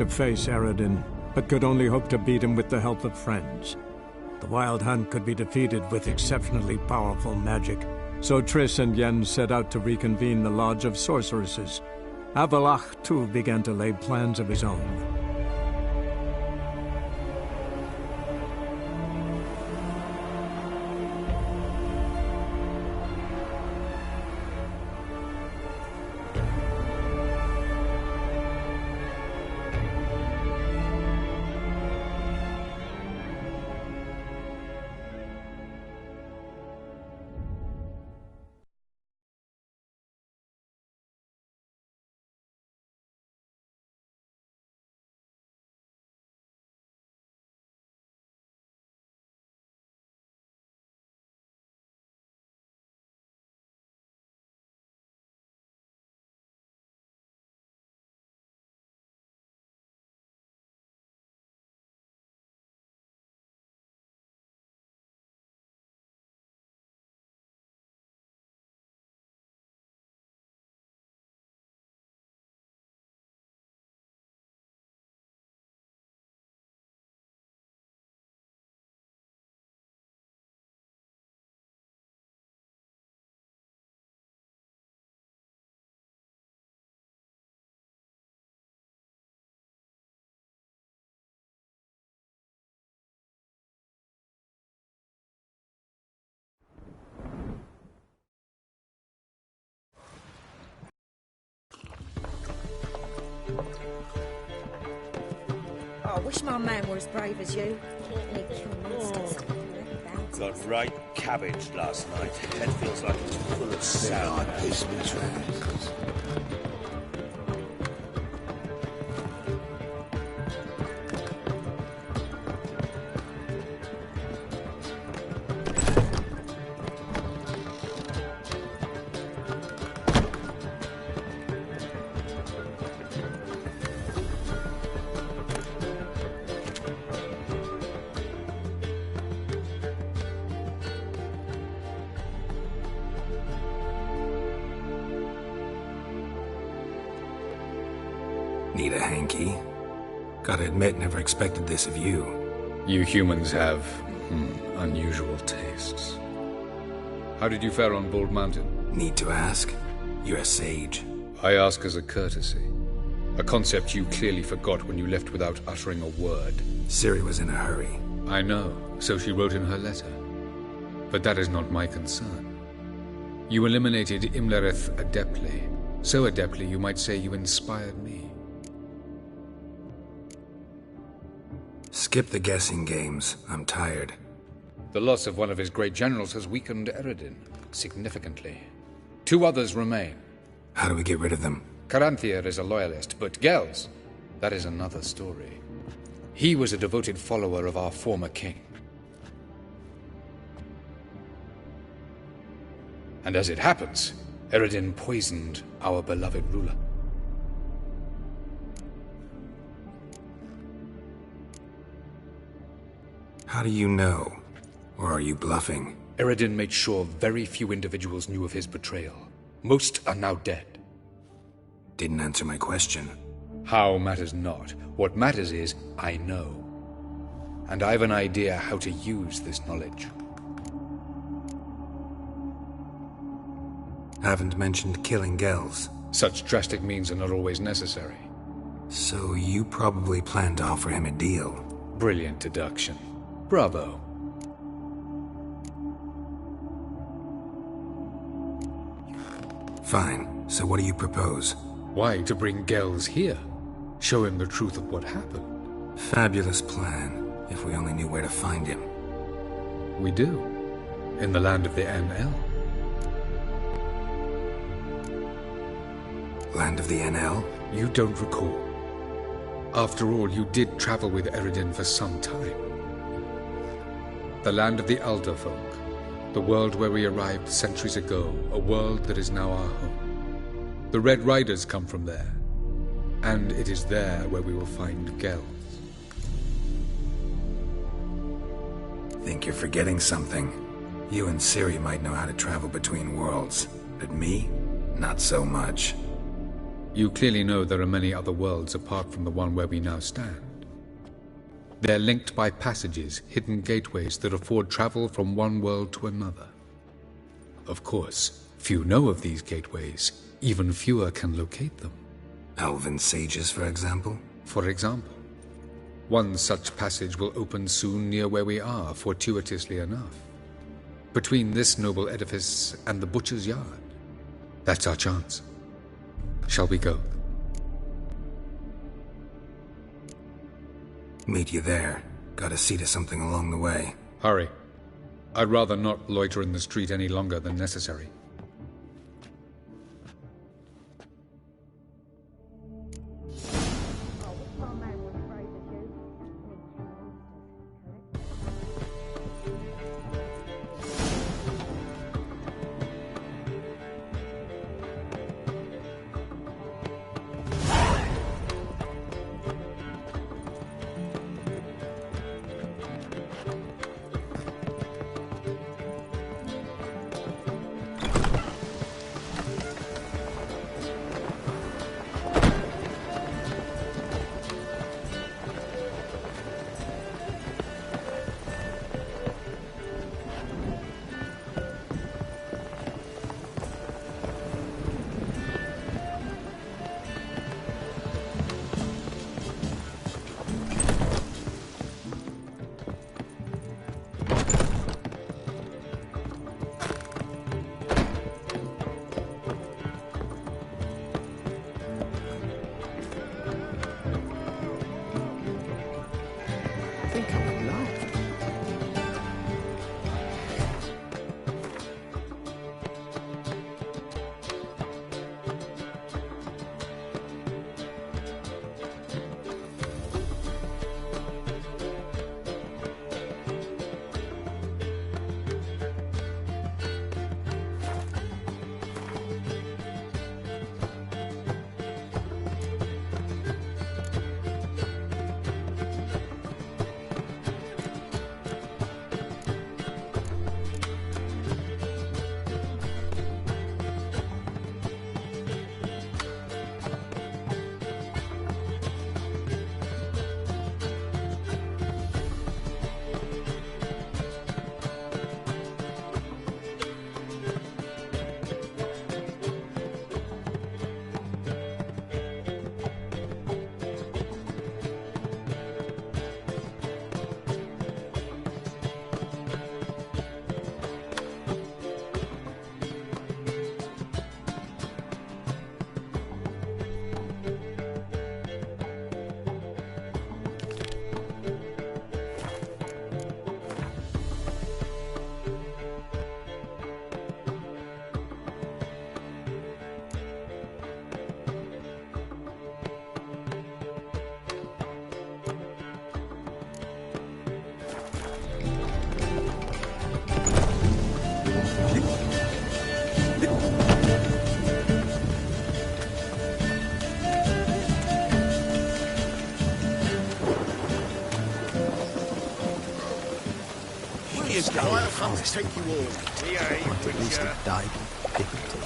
To face Eredin, but could only hope to beat him with the help of friends. The Wild Hunt could be defeated with exceptionally powerful magic, so Triss and Yen set out to reconvene the Lodge of Sorceresses. Avalach, too, began to lay plans of his own. I wish my man were as brave as you. Got right cabbage last night. Head feels like it's full of sand. Need a hanky? Gotta admit, never expected this of you. You humans have unusual tastes. How did you fare on Bald Mountain? Need to ask? You're a sage. I ask as a courtesy. A concept you clearly forgot when you left without uttering a word. Ciri was in a hurry. I know, so she wrote in her letter. But that is not my concern. You eliminated Imlerith adeptly. So adeptly you might say you inspired me. Skip the guessing games. I'm tired. The loss of one of his great generals has weakened Eredin significantly. 2 others remain. How do we get rid of them? Caranthir is a loyalist, but Gels, that is another story. He was a devoted follower of our former king. And as it happens, Eredin poisoned our beloved ruler. How do you know? Or are you bluffing? Eredin made sure very few individuals knew of his betrayal. Most are now dead. Didn't answer my question. How matters not. What matters is, I know. And I have an idea how to use this knowledge. Haven't mentioned killing Gels. Such drastic means are not always necessary. So you probably plan to offer him a deal. Brilliant deduction. Bravo. Fine. So what do you propose? Why, to bring Gels here. Show him the truth of what happened. Fabulous plan, if we only knew where to find him. We do. In the land of the NL. Land of the NL? You don't recall. After all, you did travel with Eredin for some time. The land of the Alderfolk. The world where we arrived centuries ago. A world that is now our home. The Red Riders come from there. And it is there where we will find Gels. Think you're forgetting something. You and Ciri might know how to travel between worlds. But me? Not so much. You clearly know there are many other worlds apart from the one where we now stand. They're linked by passages, hidden gateways that afford travel from one world to another. Of course, few know of these gateways. Even fewer can locate them. Elven sages, for example? For example. One such passage will open soon near where we are, fortuitously enough. Between this noble edifice and the butcher's yard. That's our chance. Shall we go? Meet you there. Gotta see to something along the way. Hurry. I'd rather not loiter in the street any longer than necessary. I'll come to take you all. At least it died with dignity.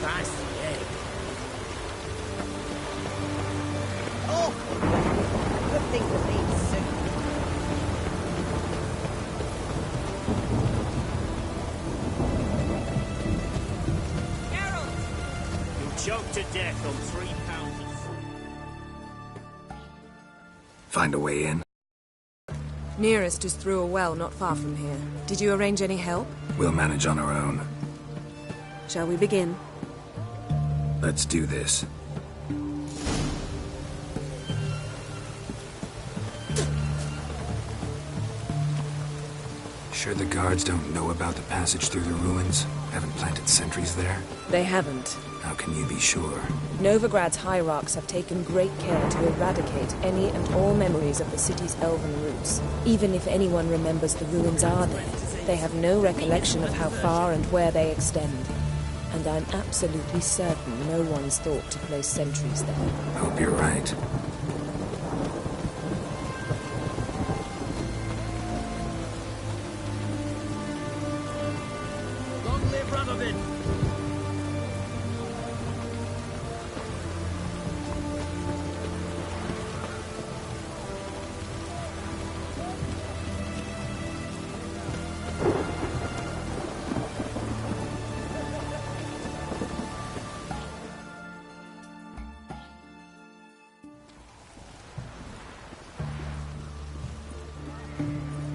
That's the egg. Oh! Good thing for me, soup. Geralt! You'll choke to death on 3 pounds of food. Find a way in? Nearest is through a well not far from here. Did you arrange any help? We'll manage on our own. Shall we begin? Let's do this. Sure the guards don't know about the passage through the ruins? Haven't planted sentries there? They haven't. How can you be sure? Novigrad's hierarchs have taken great care to eradicate any and all memories of the city's elven roots. Even if anyone remembers the ruins are there, they have no recollection of how far and where they extend. And I'm absolutely certain no one's thought to place sentries there. Hope you're right. Long live Radovid!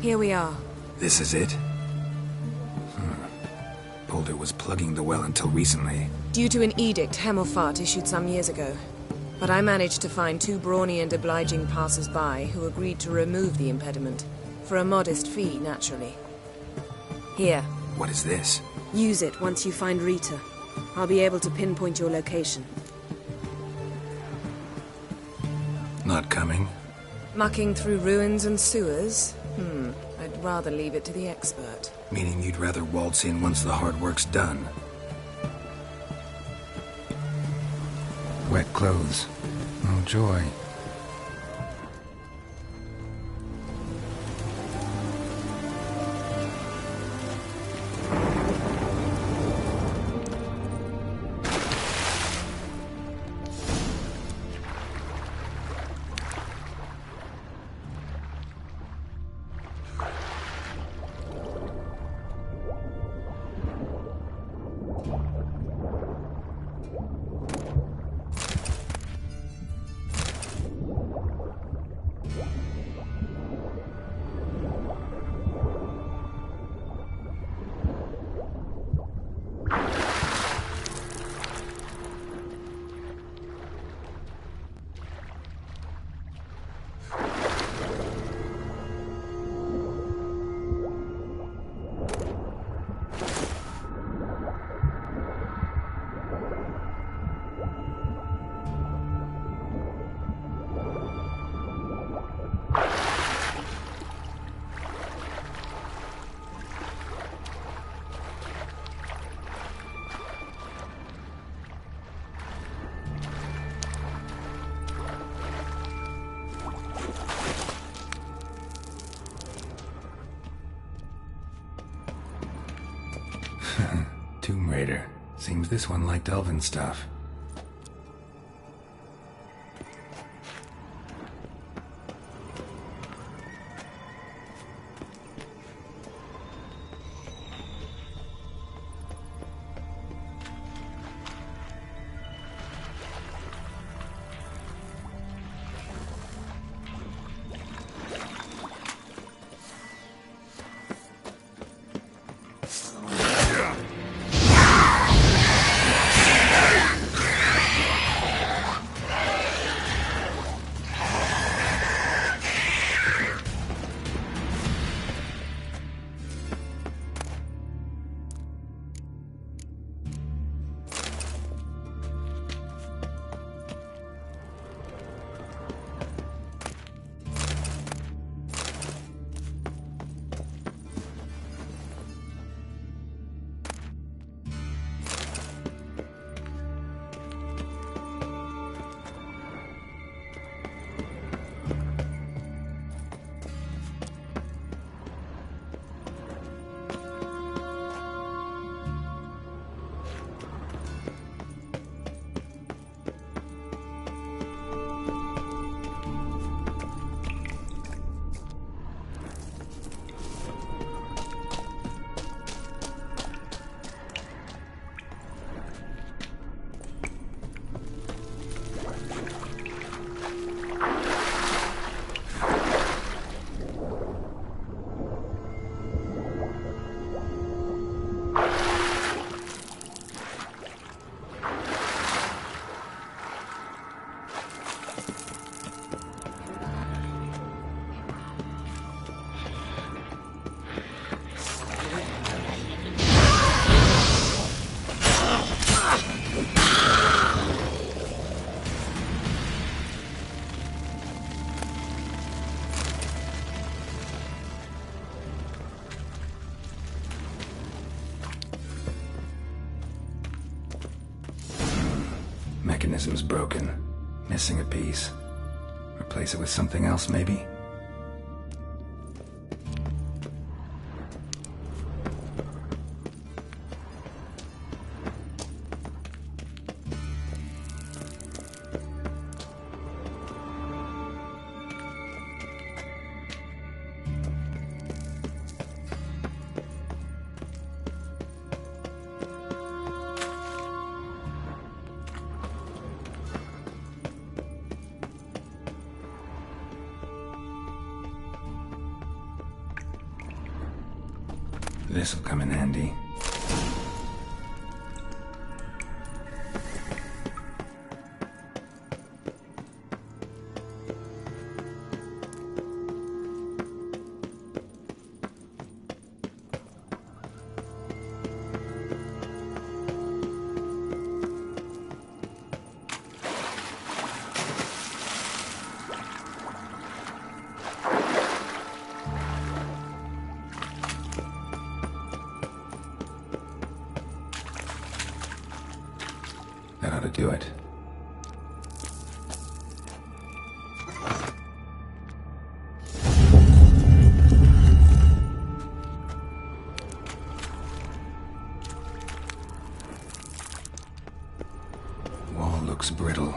Here we are. This is it? Boulder was plugging the well until recently. Due to an edict Hemmelfart issued some years ago. But I managed to find two brawny and obliging passers-by who agreed to remove the impediment. For a modest fee, naturally. Here. What is this? Use it once you find Rita. I'll be able to pinpoint your location. Not coming? Mucking through ruins and sewers? I'd rather leave it to the expert. Meaning you'd rather waltz in once the hard work's done. Wet clothes. Oh, joy. Tomb Raider. Seems this one liked elven stuff. mechanism's broken. Missing a piece. Replace it with something else, maybe? This'll come in handy. That ought to do it. Wall looks brittle.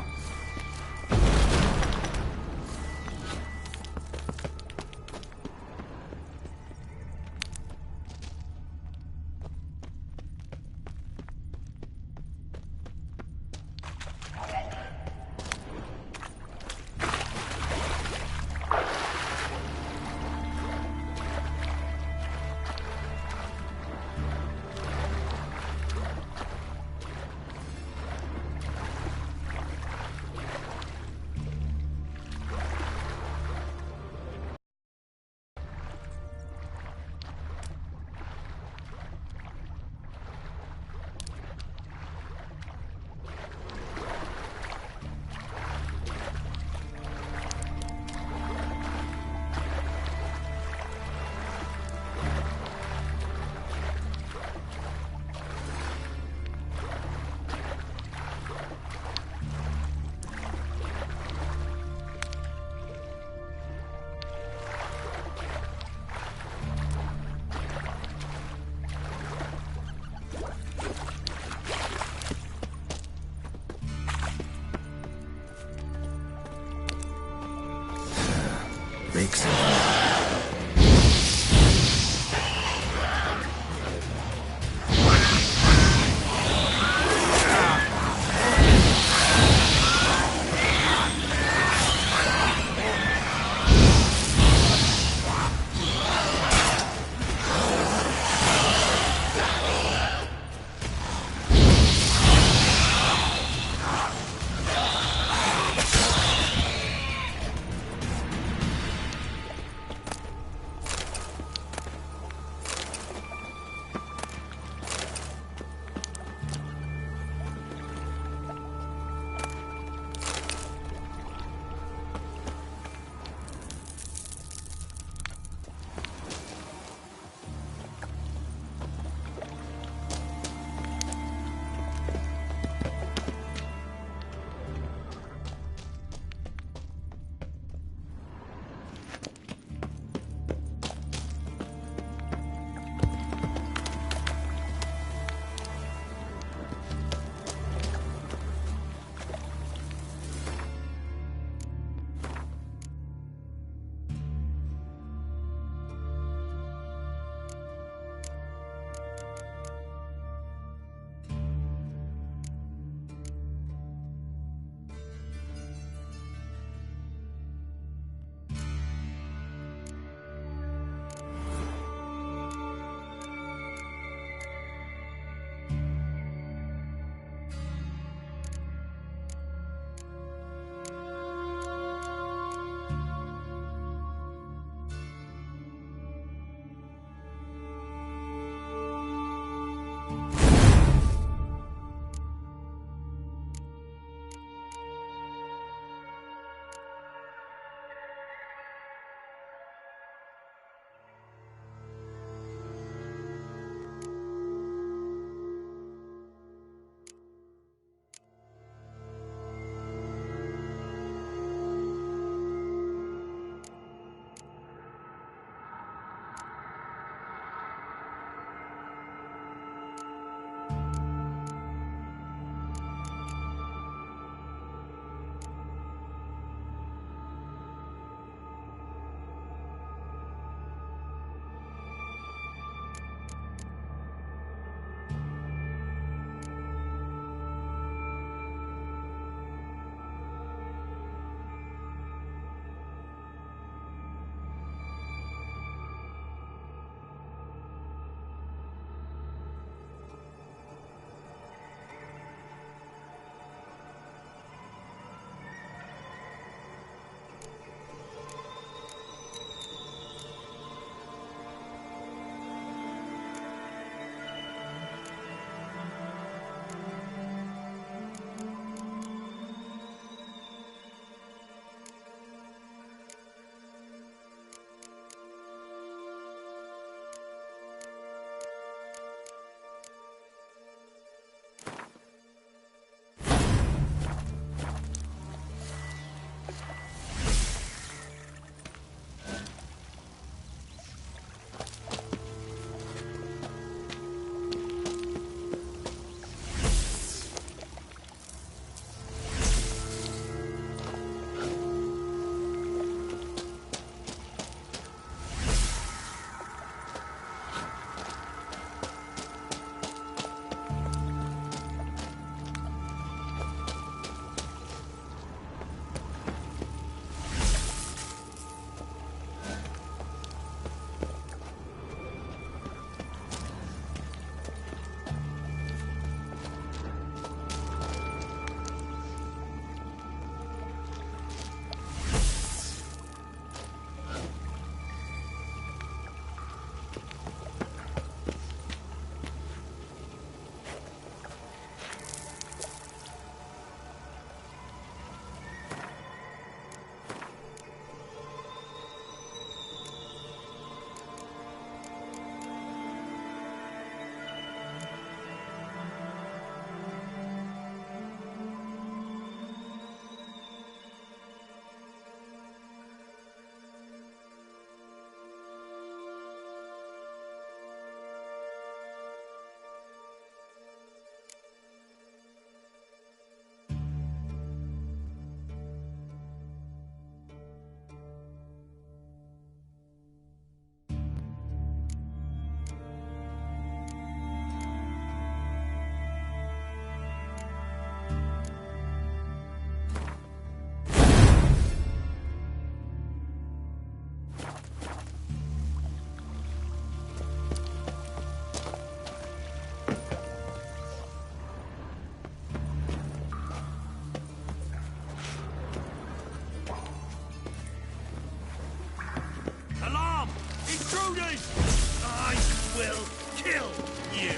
I will kill you!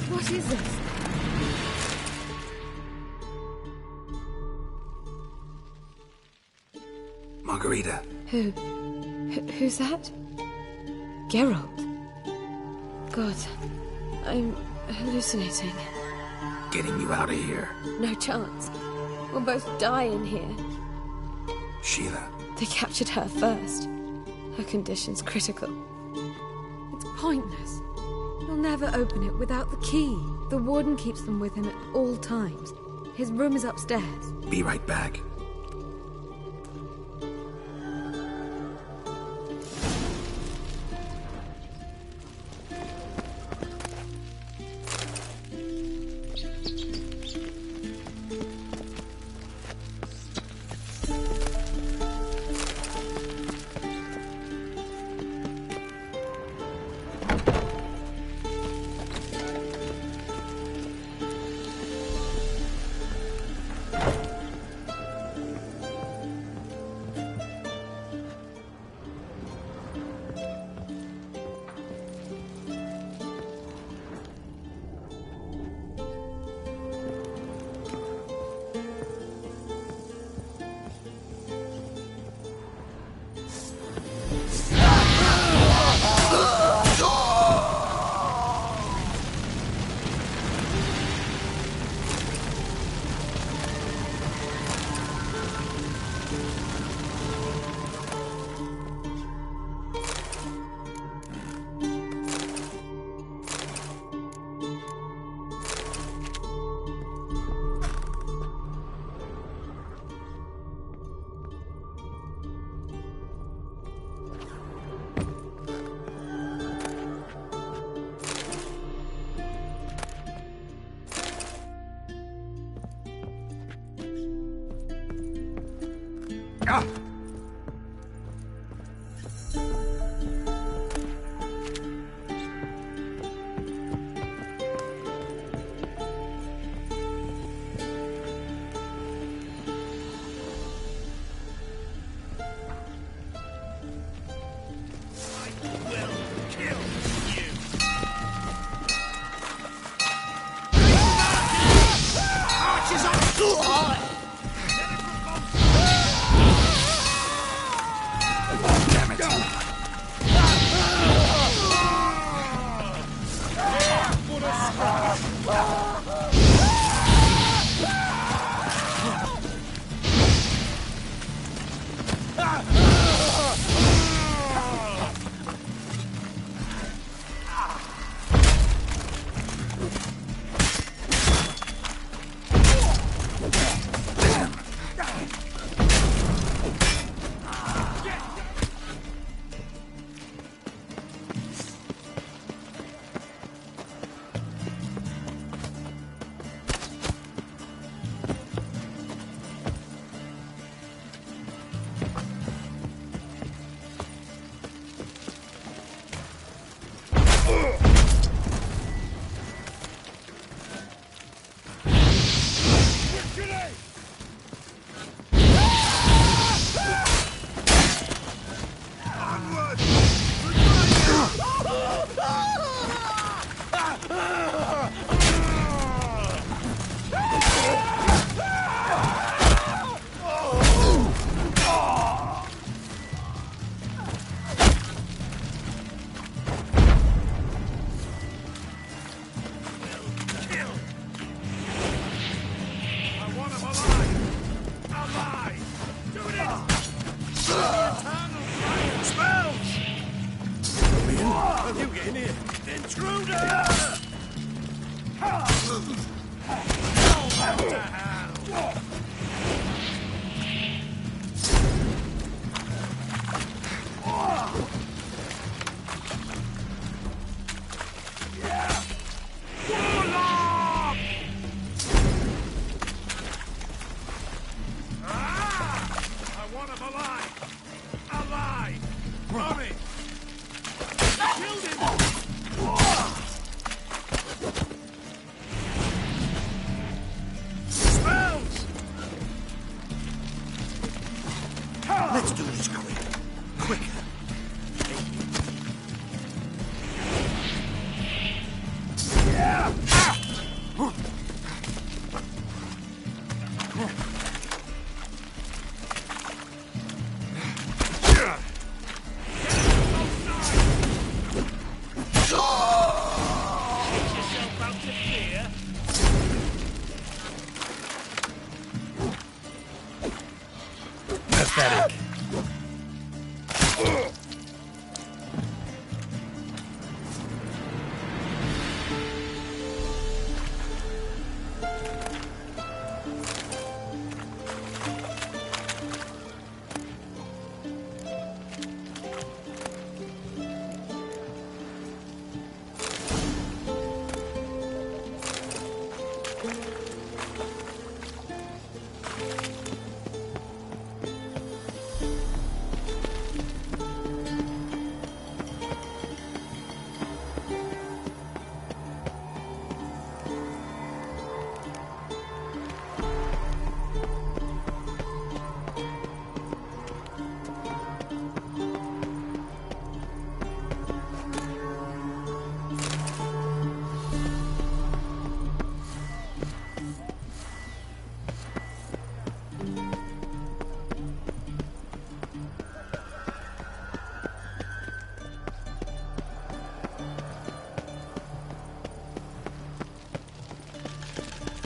What is this? Margarita. Who's that? Geralt. God, I'm hallucinating. Getting you out of here. No chance. We'll both die in here. Sheila. They captured her first. Her condition's critical. It's pointless. You'll never open it without the key. The warden keeps them with him at all times. His room is upstairs. Be right back. Ah! Let's do this quick. Quicker. Pathetic.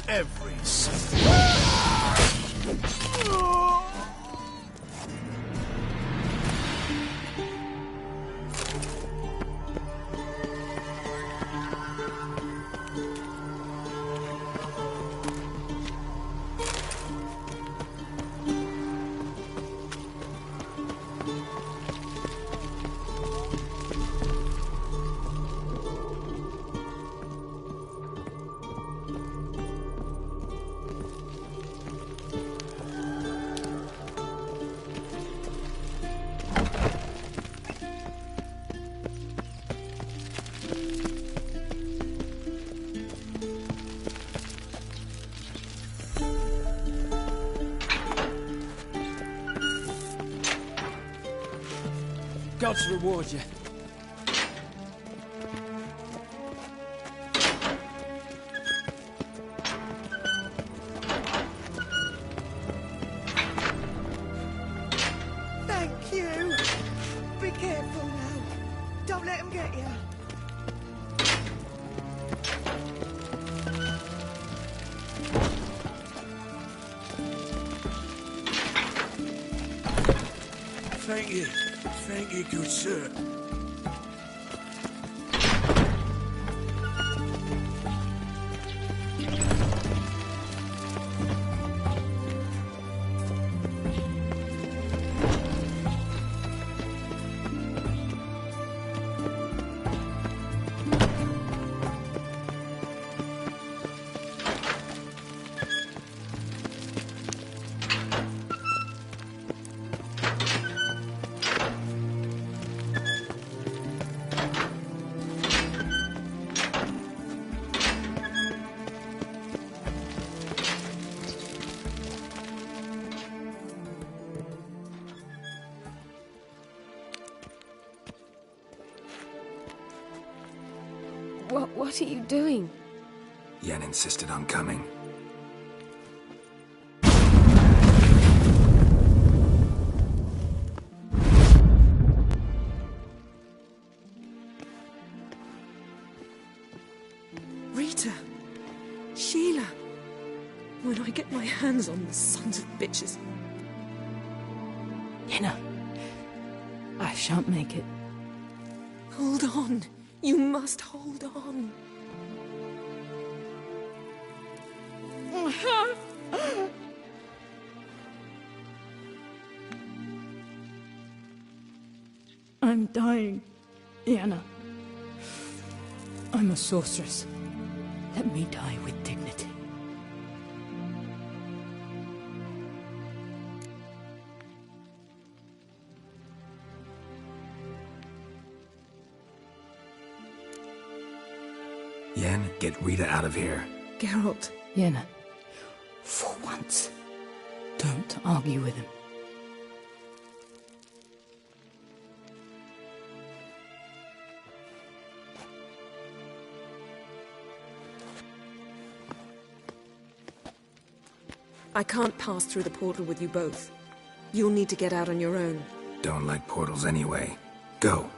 Every second. Gods reward you. Thank you. Be careful now. Don't let him get you. Thank you. Thank you, good sir. What are you doing? Yen insisted on coming. Rita! Sheila! When I get my hands on the sons of bitches. Yenna, I shan't make it. Hold on. You must hold on. I'm dying, Yana. I'm a sorceress. Let me die with dignity. Yen, get Rita out of here. Geralt. Yana, for once, don't argue with him. I can't pass through the portal with you both. You'll need to get out on your own. Don't like portals anyway. Go.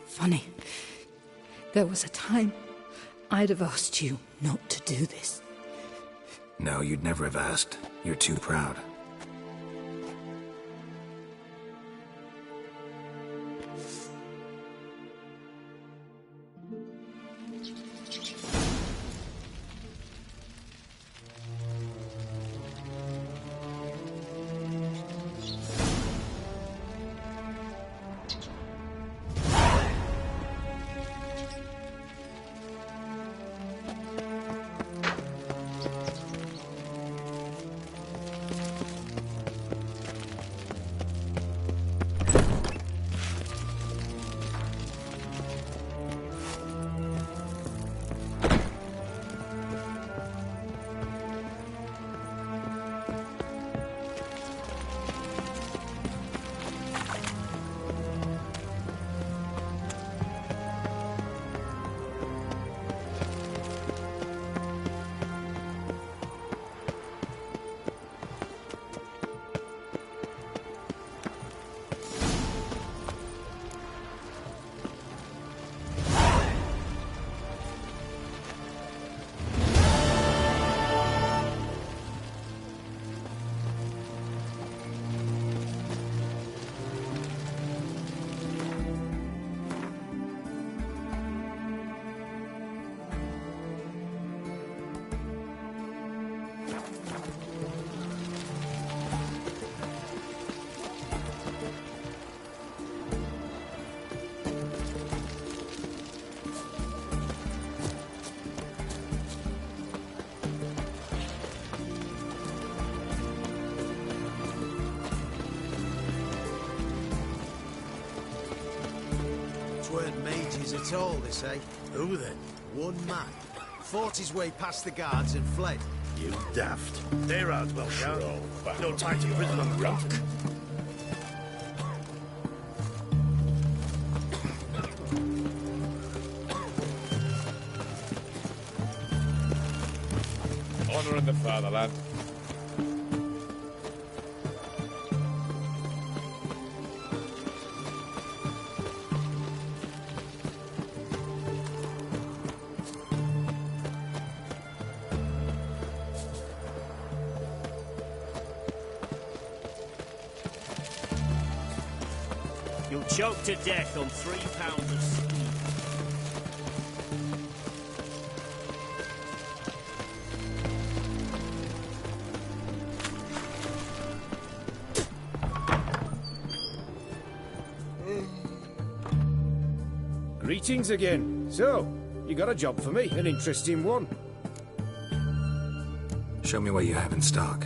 Funny. There was a time I'd have asked you not to do this. No, you'd never have asked. You're too proud. Weren't mages at all, they say. Who then? One man. Fought his way past the guards and fled. You daft. They're out, well, no time to prison on the rock. Honor in the fatherland. You'll choke to death on 3 pounds of steam. Greetings again. So, you got a job for me, an interesting one. Show me what you have in stock.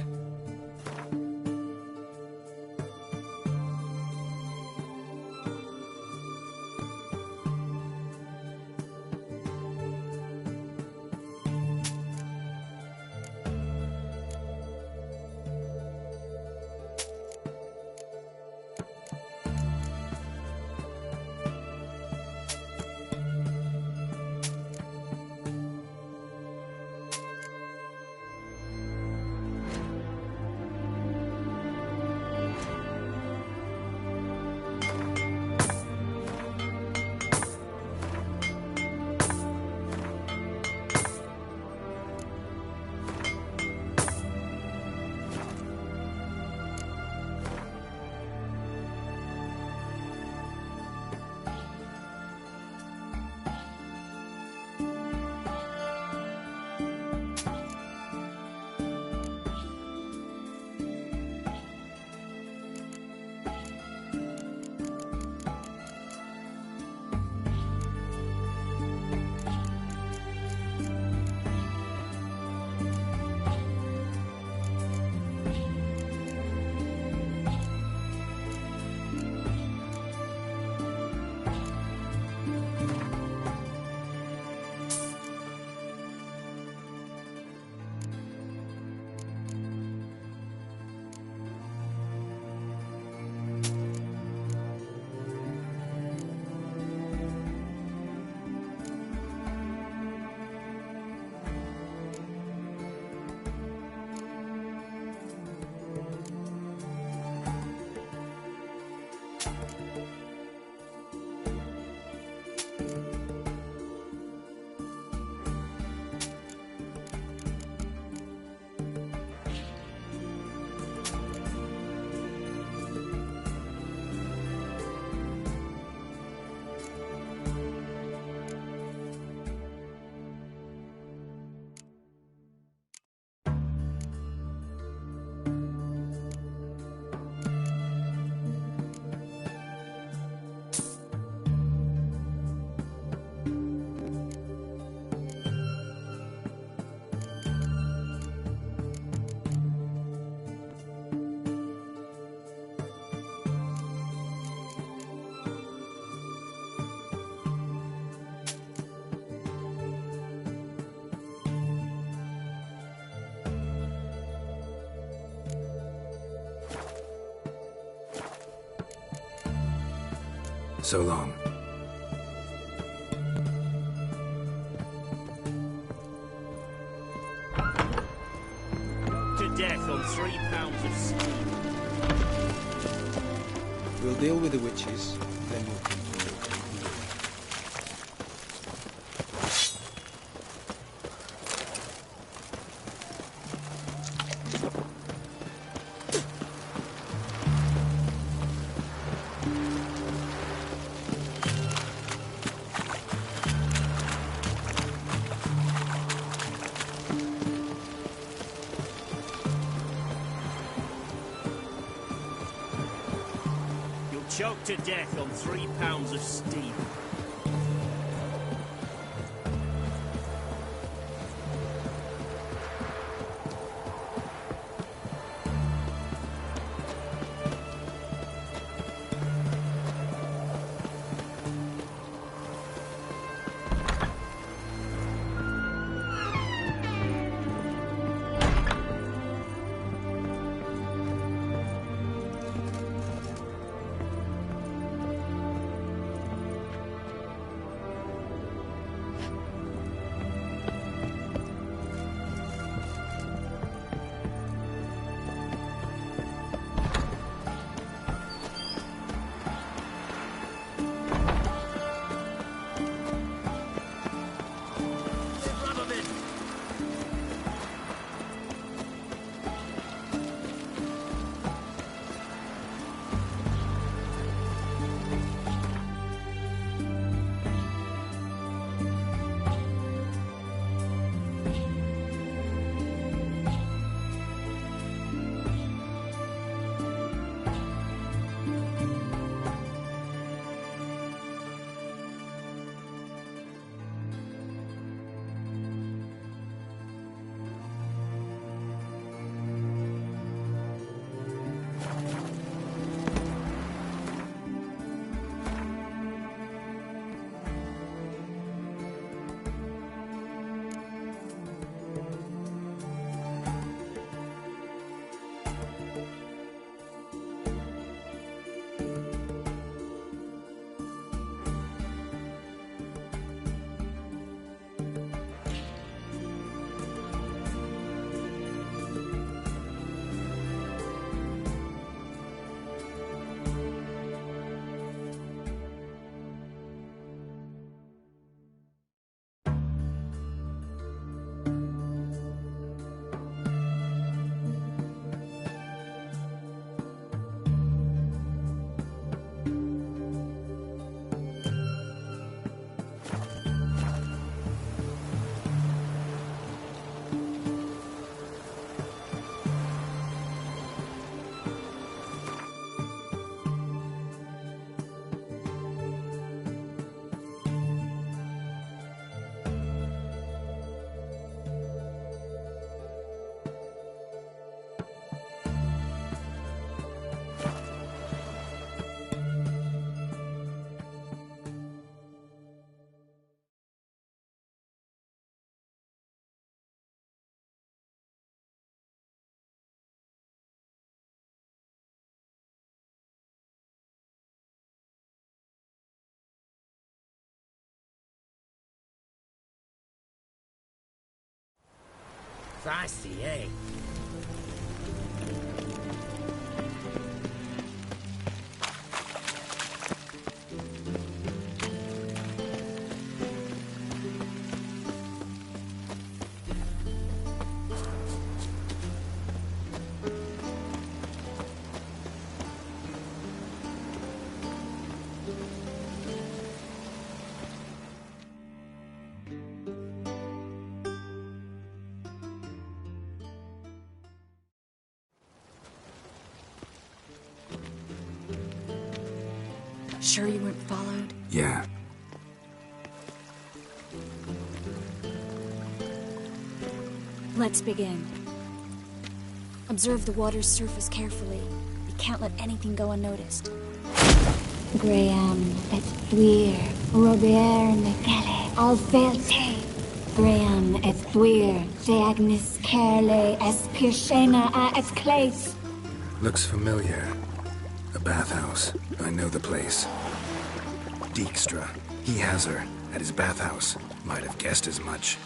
So long. To death on 3 pounds of steam. We'll deal with the witches, then we'll come to you. Choked to death on 3 pounds of steam. Feisty, eh? Sure you weren't followed? Yeah. Let's begin. Observe the water's surface carefully. You can't let anything go unnoticed. Graham, et thuir, Robert Mekele, Alfelte. Graham, et thuir, Deagnis Kerle, es Pirshena a es Clace. Looks familiar. A bathhouse. I know the place. Dijkstra. He has her at his bathhouse. Might have guessed as much.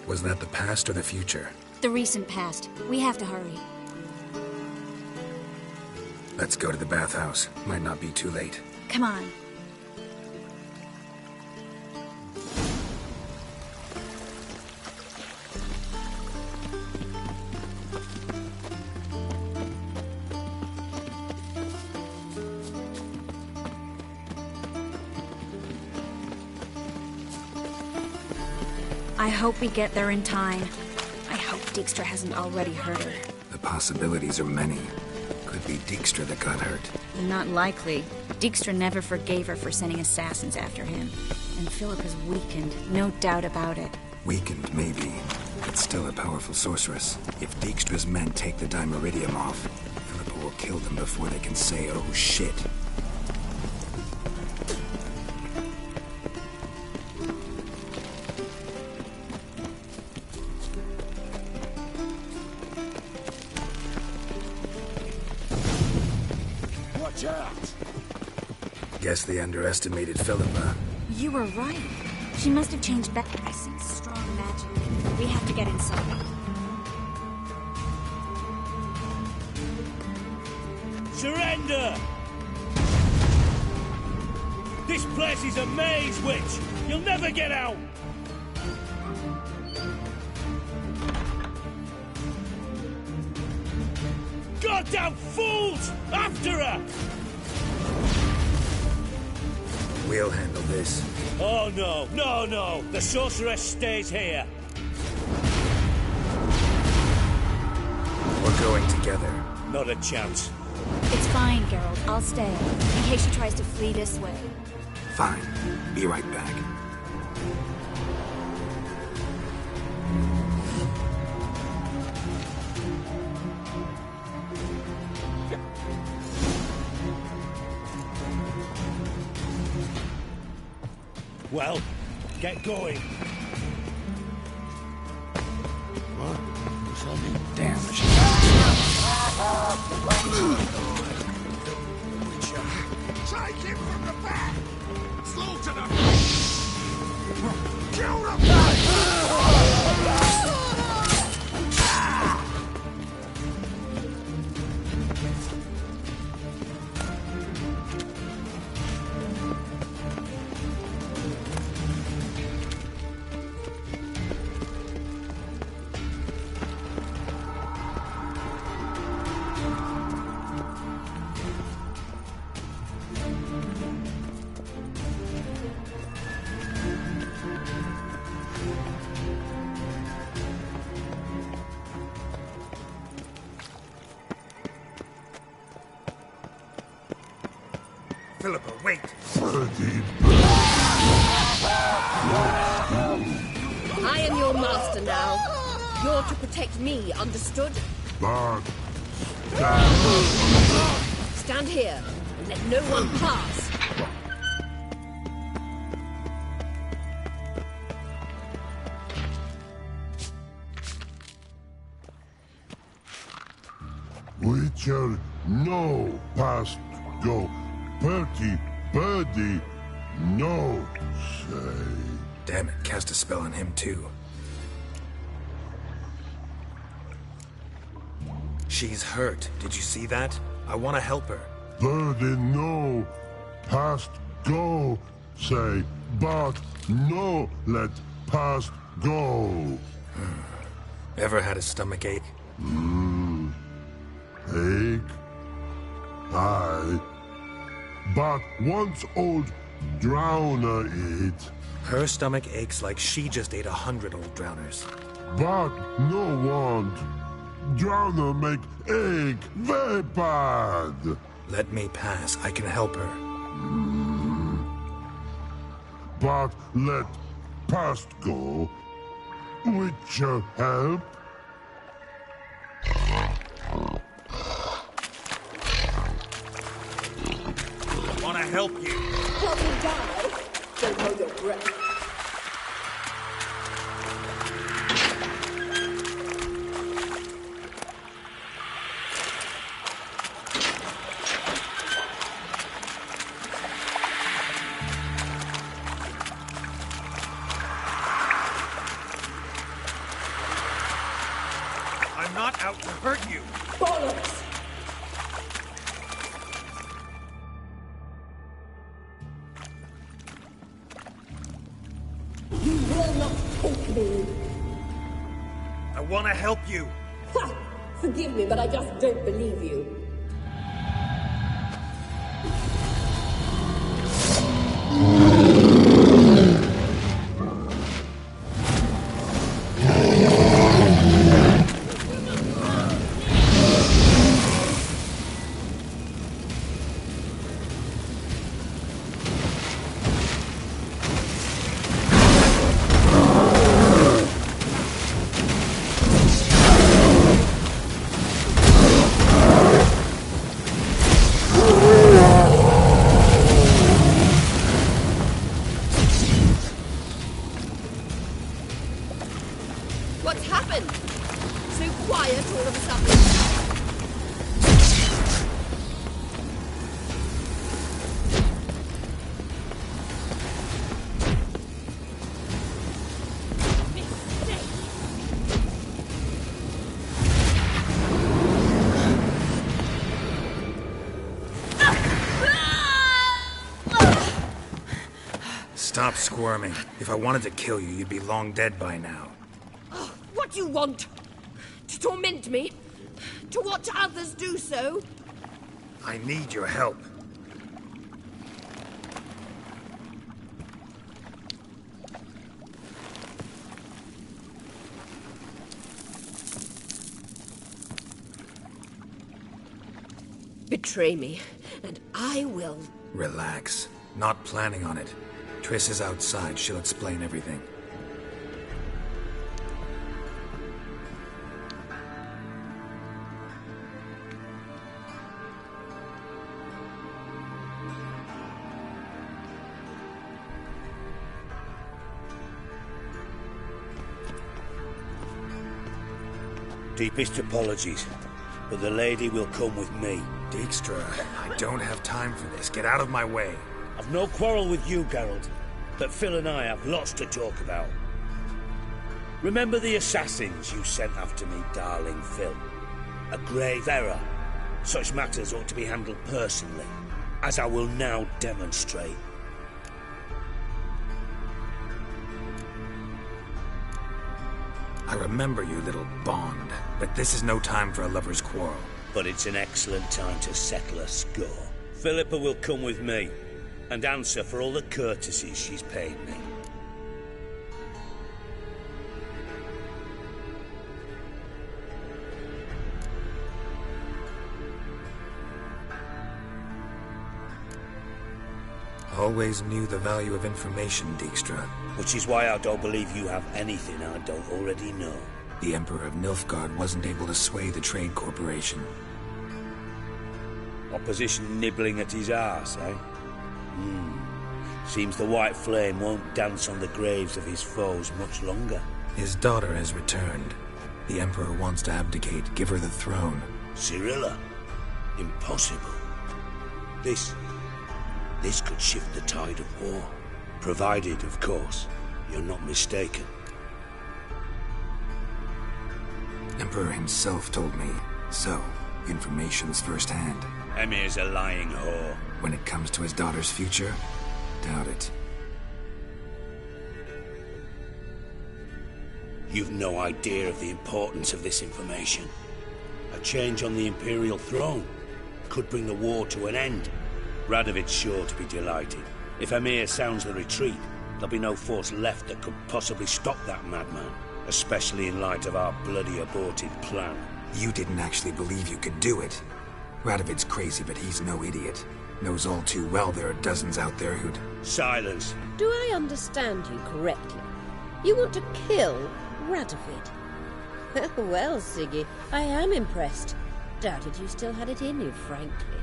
Was that the past or the future? The recent past. We have to hurry. Let's go to the bathhouse. Might not be too late. Come on. I hope we get there in time. I hope Dijkstra hasn't already hurt her. The possibilities are many. Could be Dijkstra that got hurt. Not likely. Dijkstra never forgave her for sending assassins after him. And Philip is weakened, no doubt about it. Weakened, maybe, but still a powerful sorceress. If Dijkstra's men take the Dimeridium off, Philippa will kill them before they can say, oh shit. Watch out! Guess they underestimated Philippa. You were right. She must have changed back. I sense strong magic. We have to get inside. Surrender! This place is a maze, witch! You'll never get out! Goddamn fools! After her! We'll handle this. Oh no, no, no! The sorceress stays here. We're going together. Not a chance. It's fine, Geralt. I'll stay. In case she tries to flee this way. Fine. Be right back. Well, get going. What? Something. Damn. Take him from the back! Slaughter them! Kill them! Philippa, wait! I am your master now. You're to protect me, understood? But... Stand here and let no one pass. Witcher, no past go. Bertie, birdie, no say. Damn it, cast a spell on him too. She's hurt. Did you see that? I want to help her. Birdie, no past go say, but no let past go. Ever had a stomach ache? Ache? Aye. But once old drowner eat. Her stomach aches like she just ate 100 old drowners. But no want. Drowner make ache very bad. Let me pass. I can help her. But let past go. Witcher help. I want to help you. Help me die. Don't hold your breath. want to help you. Ha! Forgive me, but I just don't believe you. What's happened? So quiet all of a sudden. Stop squirming. If I wanted to kill you, you'd be long dead by now. What do you want? To torment me? To watch others do so? I need your help. Betray me, and I will. Relax. Not planning on it. Triss is outside. She'll explain everything. Deepest apologies, but the lady will come with me. Dijkstra, I don't have time for this. Get out of my way. I've no quarrel with you, Geralt, but Phil and I have lots to talk about. Remember the assassins you sent after me, darling Phil? A grave error. Such matters ought to be handled personally, as I will now demonstrate. I remember you, little Bond, but this is no time for a lover's quarrel. But it's an excellent time to settle a score. Philippa will come with me, and answer for all the courtesies she's paid me. Always knew the value of information, Dijkstra. Which is why I don't believe you have anything I don't already know. The Emperor of Nilfgaard wasn't able to sway the Trade Corporation. Opposition nibbling at his arse, eh? Seems the White Flame won't dance on the graves of his foes much longer. His daughter has returned. The Emperor wants to abdicate, give her the throne. Cyrilla? Impossible. This could shift the tide of war. Provided, of course, you're not mistaken. Emperor himself told me. So, information's firsthand. Emir's a lying whore. When it comes to his daughter's future, doubt it. You've no idea of the importance of this information. A change on the Imperial throne could bring the war to an end. Radovid's sure to be delighted. If Emir sounds the retreat, there'll be no force left that could possibly stop that madman. Especially in light of our bloody aborted plan. You didn't actually believe you could do it. Radovid's crazy, but he's no idiot. Knows all too well there are dozens out there who'd... Silence! Do I understand you correctly? You want to kill Radovid? Well, Siggy, I am impressed. Doubted you still had it in you, frankly.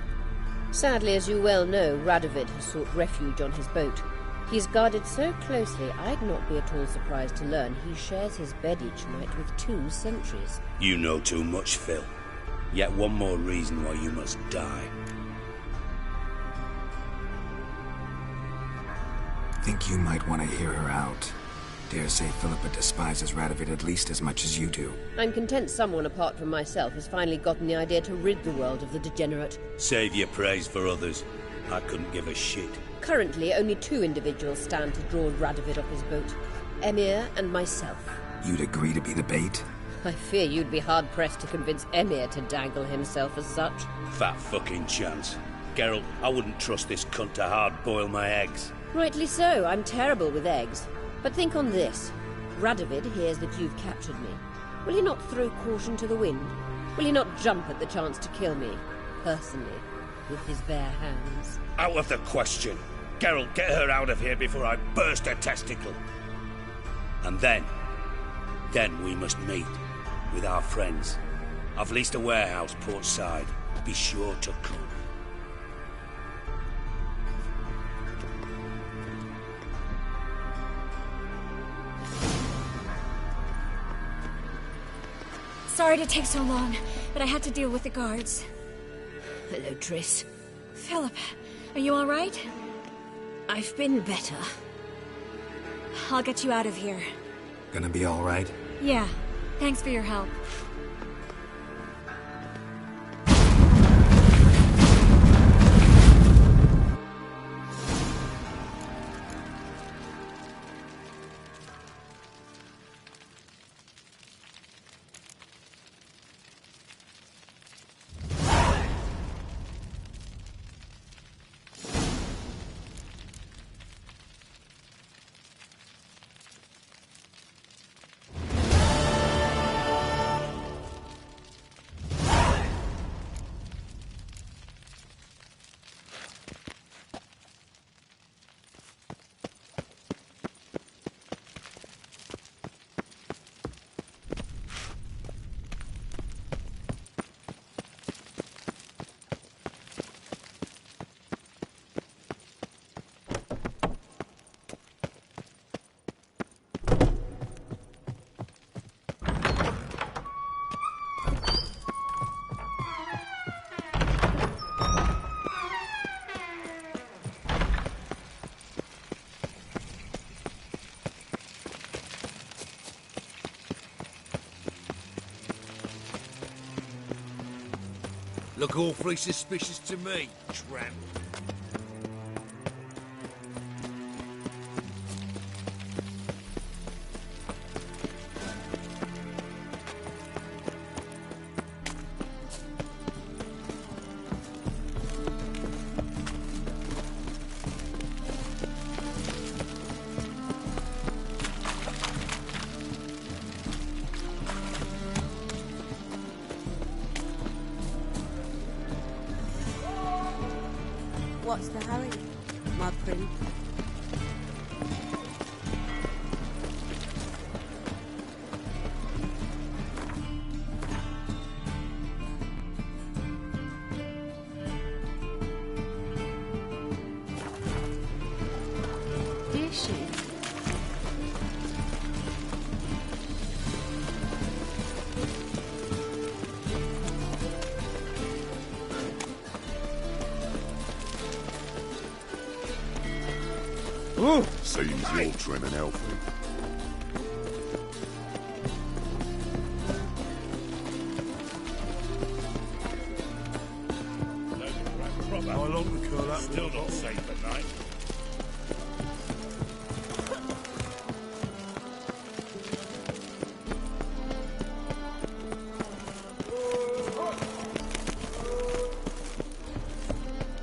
Sadly, as you well know, Radovid has sought refuge on his boat. He's guarded so closely, I'd not be at all surprised to learn he shares his bed each night with 2 sentries. You know too much, Phil. Yet one more reason why you must die. Think you might want to hear her out. Dare say Philippa despises Radovid at least as much as you do. I'm content someone apart from myself has finally gotten the idea to rid the world of the degenerate. Save your praise for others. I couldn't give a shit. Currently, only 2 individuals stand to draw Radovid off his boat. Emir and myself. You'd agree to be the bait? I fear you'd be hard-pressed to convince Emir to dangle himself as such. Fat fucking chance. Geralt, I wouldn't trust this cunt to hard-boil my eggs. Rightly so, I'm terrible with eggs. But think on this. Radovid hears that you've captured me. Will he not throw caution to the wind? Will he not jump at the chance to kill me, personally, with his bare hands? Out of the question. Geralt, get her out of here before I burst her testicle. And then we must meet with our friends. I've leased a warehouse port side. Be sure to come. Sorry to take so long, but I had to deal with the guards. Hello, Triss. Philip, are you all right? I've been better. I'll get you out of here. Gonna be all right? Yeah. Thanks for your help. Look awfully suspicious to me, tramp. What's the hurry, my prince? Is she? Oh, seems you're trim and healthy. How long to curl up? Still not safe at night.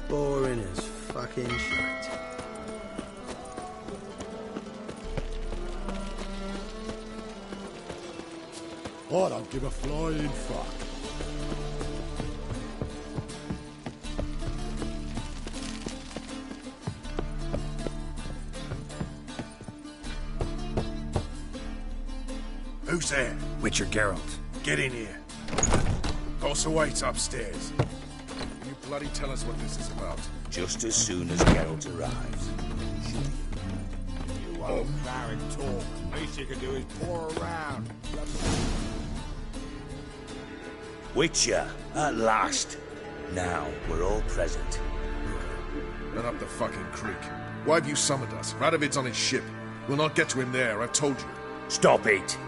Boring as fucking shite. I don't give a flying fuck. Who's there? Witcher Geralt. Get in here. Boss awaits upstairs. Will you bloody tell us what this is about? Just as soon as Geralt arrives. You won't and talk. Least you can do is pour around. Witcher, at last. Now we're all present. Run up the fucking creek. Why have you summoned us? Radovid's on his ship. We'll not get to him there, I've told you. Stop it!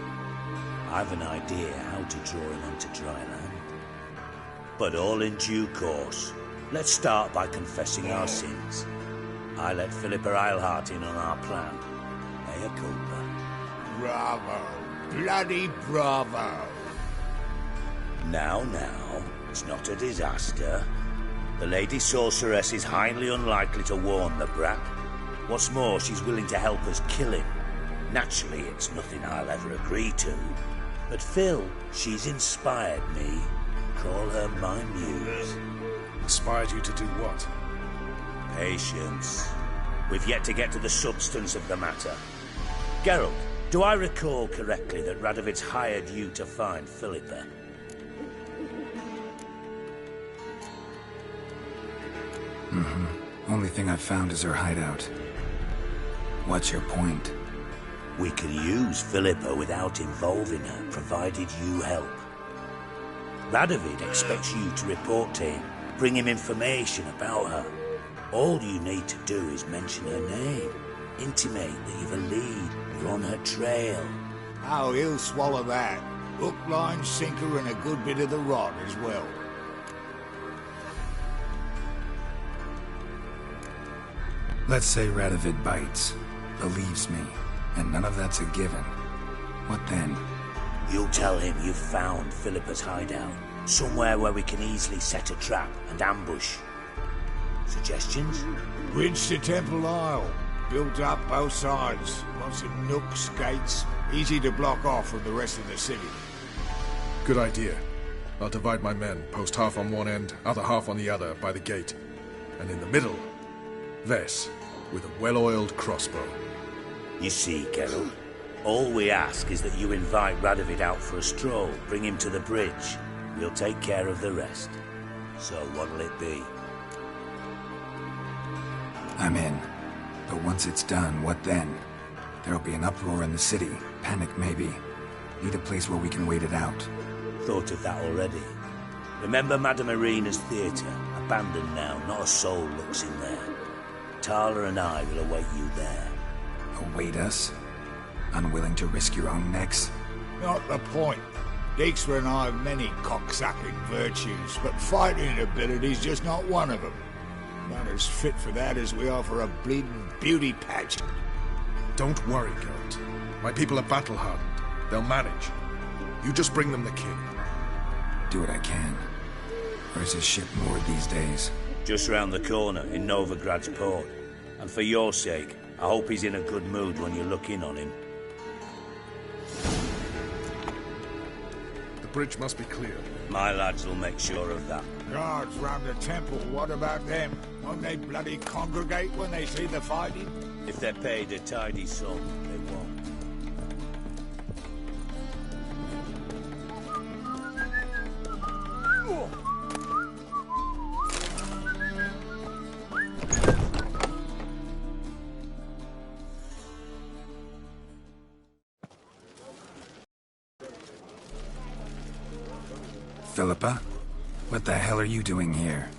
I've an idea how to draw him onto dry land. But all in due course. Let's start by confessing our sins. I let Philippa Eilhart in on our plan. Mea culpa. Bravo. Bloody bravo. Now, it's not a disaster. The Lady Sorceress is highly unlikely to warn the brat. What's more, she's willing to help us kill him. Naturally, it's nothing I'll ever agree to. But Phil, she's inspired me. Call her my muse. Inspired you to do what? Patience. We've yet to get to the substance of the matter. Geralt, do I recall correctly that Radovid's hired you to find Philippa? Only thing I've found is her hideout. What's your point? We can use Philippa without involving her, provided you help. Radovid expects you to report to him, bring him information about her. All you need to do is mention her name, intimate that you've a lead, you're on her trail. Oh, he'll swallow that. Hook, line, sinker, and a good bit of the rod as well. Let's say Radovid bites, believes me, and none of that's a given. What then? You'll tell him you've found Philippa's hideout, somewhere where we can easily set a trap and ambush. Suggestions? Bridge to Temple Isle. Built up both sides. Lots of nooks, gates. Easy to block off from the rest of the city. Good idea. I'll divide my men, post half on one end, other half on the other, by the gate. And in the middle, Vess, with a well-oiled crossbow. You see, Geralt, all we ask is that you invite Radovid out for a stroll, bring him to the bridge. We'll take care of the rest. So what'll it be? I'm in. But once it's done, what then? There'll be an uproar in the city. Panic, maybe. Need a place where we can wait it out. Thought of that already. Remember Madame Irina's theatre? Abandoned now, not a soul looks in there. Tala and I will await you there. Await us? Unwilling to risk your own necks? Not the point. Dijkstra and I have many cocksucking virtues, but fighting ability's just not one of them. Not as fit for that as we are for a bleeding beauty pageant. Don't worry, Geralt. My people are battle-hardened. They'll manage. You just bring them the king. Do what I can. Where's his ship moored these days? Just round the corner, in Novigrad's port. And for your sake, I hope he's in a good mood when you look in on him. The bridge must be cleared. My lads will make sure of that. Guards round the temple, what about them? Won't they bloody congregate when they see the fighting? If they're paid a tidy sum, they won't. Philippa? What the hell are you doing here?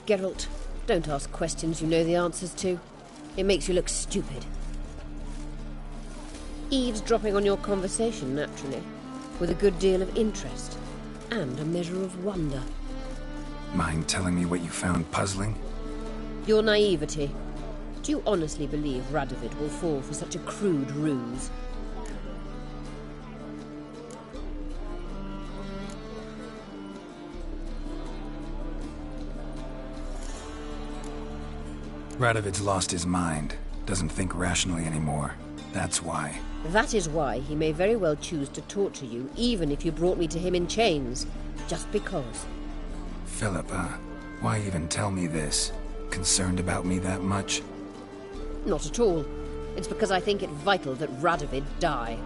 Geralt, don't ask questions you know the answers to. It makes you look stupid. Eavesdropping on your conversation, naturally, with a good deal of interest, and a measure of wonder. Mind telling me what you found puzzling? Your naivety. Do you honestly believe Radovid will fall for such a crude ruse? Radovid's lost his mind. Doesn't think rationally anymore. That's why. That is why he may very well choose to torture you, even if you brought me to him in chains. Just because. Philippa, why even tell me this? Concerned about me that much? Not at all. It's because I think it vital that Radovid die.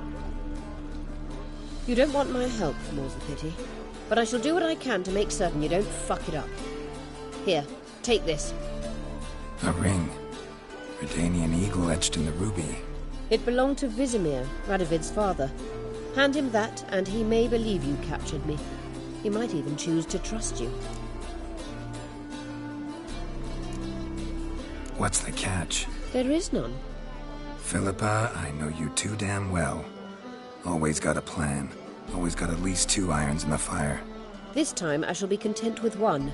You don't want my help, more's the pity. But I shall do what I can to make certain you don't fuck it up. Here, take this. A ring. Redanian eagle etched in the ruby. It belonged to Vizimir, Radovid's father. Hand him that, and he may believe you captured me. He might even choose to trust you. What's the catch? There is none. Philippa, I know you too damn well. Always got a plan. Always got at least 2 irons in the fire. This time I shall be content with one.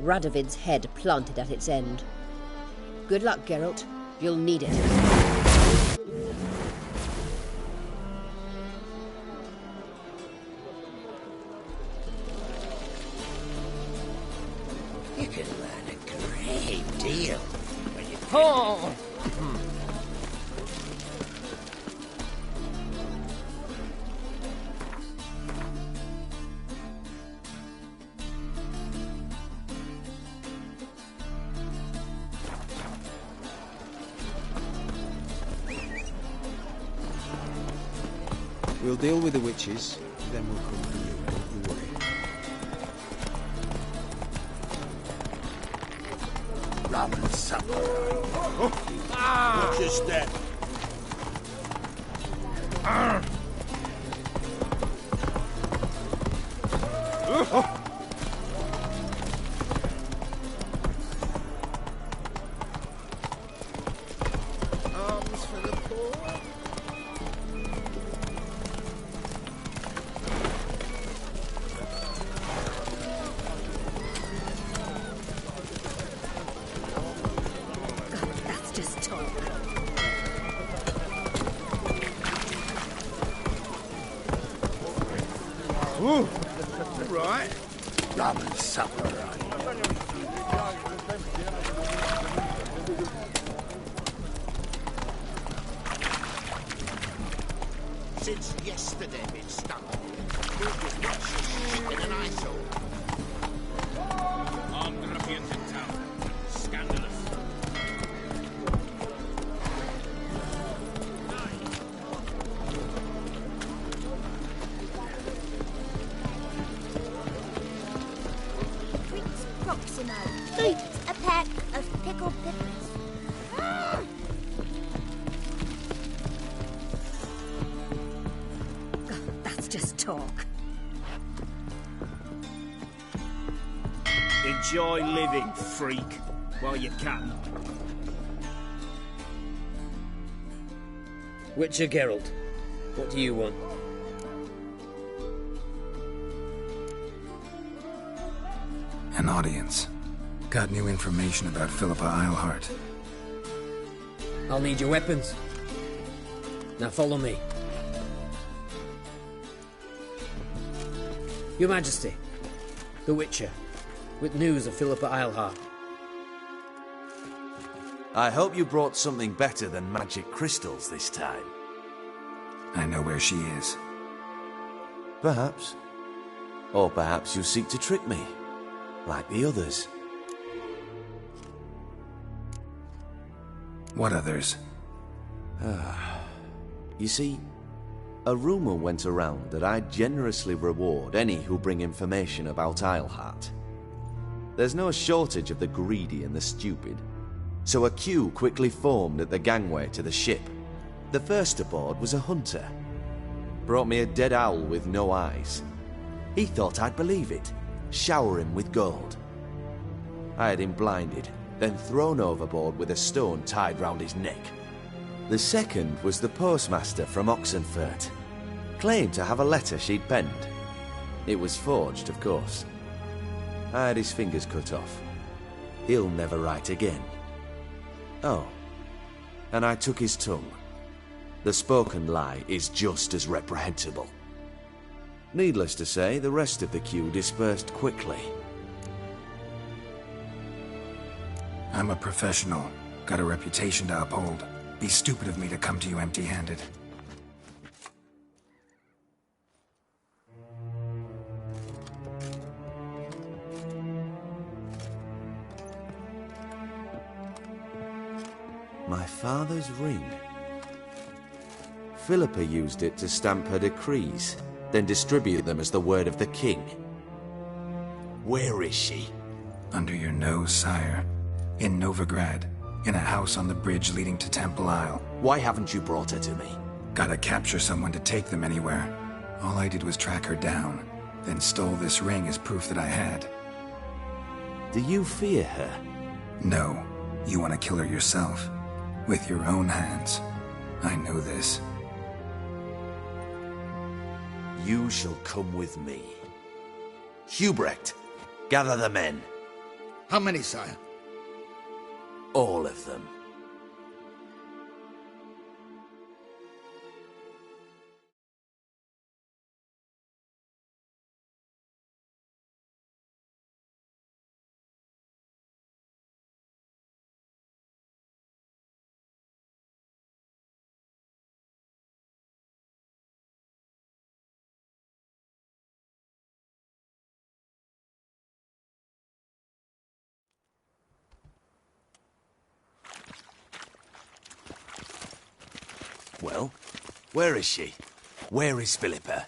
Radovid's head planted at its end. Good luck, Geralt. You'll need it. Oh! We'll deal with the witches, then we'll come for you, don't you worry. Ramen samurai. Watch your step. Arms for the poor. That's just talk. Ooh, right. Ramen samurai. Since yesterday been stung. Moved as much as shit in an eyesore. Armed ruffians in town. Scandalous. Prince Proximo. Eat a pack of pickled peppers. That's just talk. Enjoy living, freak, while you can. Witcher Geralt, what do you want? An audience. Got new information about Philippa Eilhart. I'll need your weapons. Now follow me. Your Majesty, the Witcher, with news of Philippa Eilhart. I hope you brought something better than magic crystals this time. I know where she is. Perhaps. Or perhaps you seek to trick me, like the others. What others? You see, a rumor went around that I generously reward any who bring information about Eilhart. There's no shortage of the greedy and the stupid, so a queue quickly formed at the gangway to the ship. The first aboard was a hunter. Brought me a dead owl with no eyes. He thought I'd believe it, shower him with gold. I had him blinded, then thrown overboard with a stone tied round his neck. The second was the postmaster from Oxenfurt. Claimed to have a letter she'd penned. It was forged, of course. I had his fingers cut off. He'll never write again. Oh, and I took his tongue. The spoken lie is just as reprehensible. Needless to say, the rest of the queue dispersed quickly. I'm a professional. Got a reputation to uphold. Be stupid of me to come to you empty-handed. My father's ring. Philippa used it to stamp her decrees, then distribute them as the word of the king. Where is she? Under your nose, sire. In Novigrad. In a house on the bridge leading to Temple Isle. Why haven't you brought her to me? Gotta capture someone to take them anywhere. All I did was track her down, then stole this ring as proof that I had. Do you fear her? No. You want to kill her yourself. With your own hands. I know this. You shall come with me. Hubrecht, gather the men. How many, sire? All of them. Well, where is she? Where is Philippa?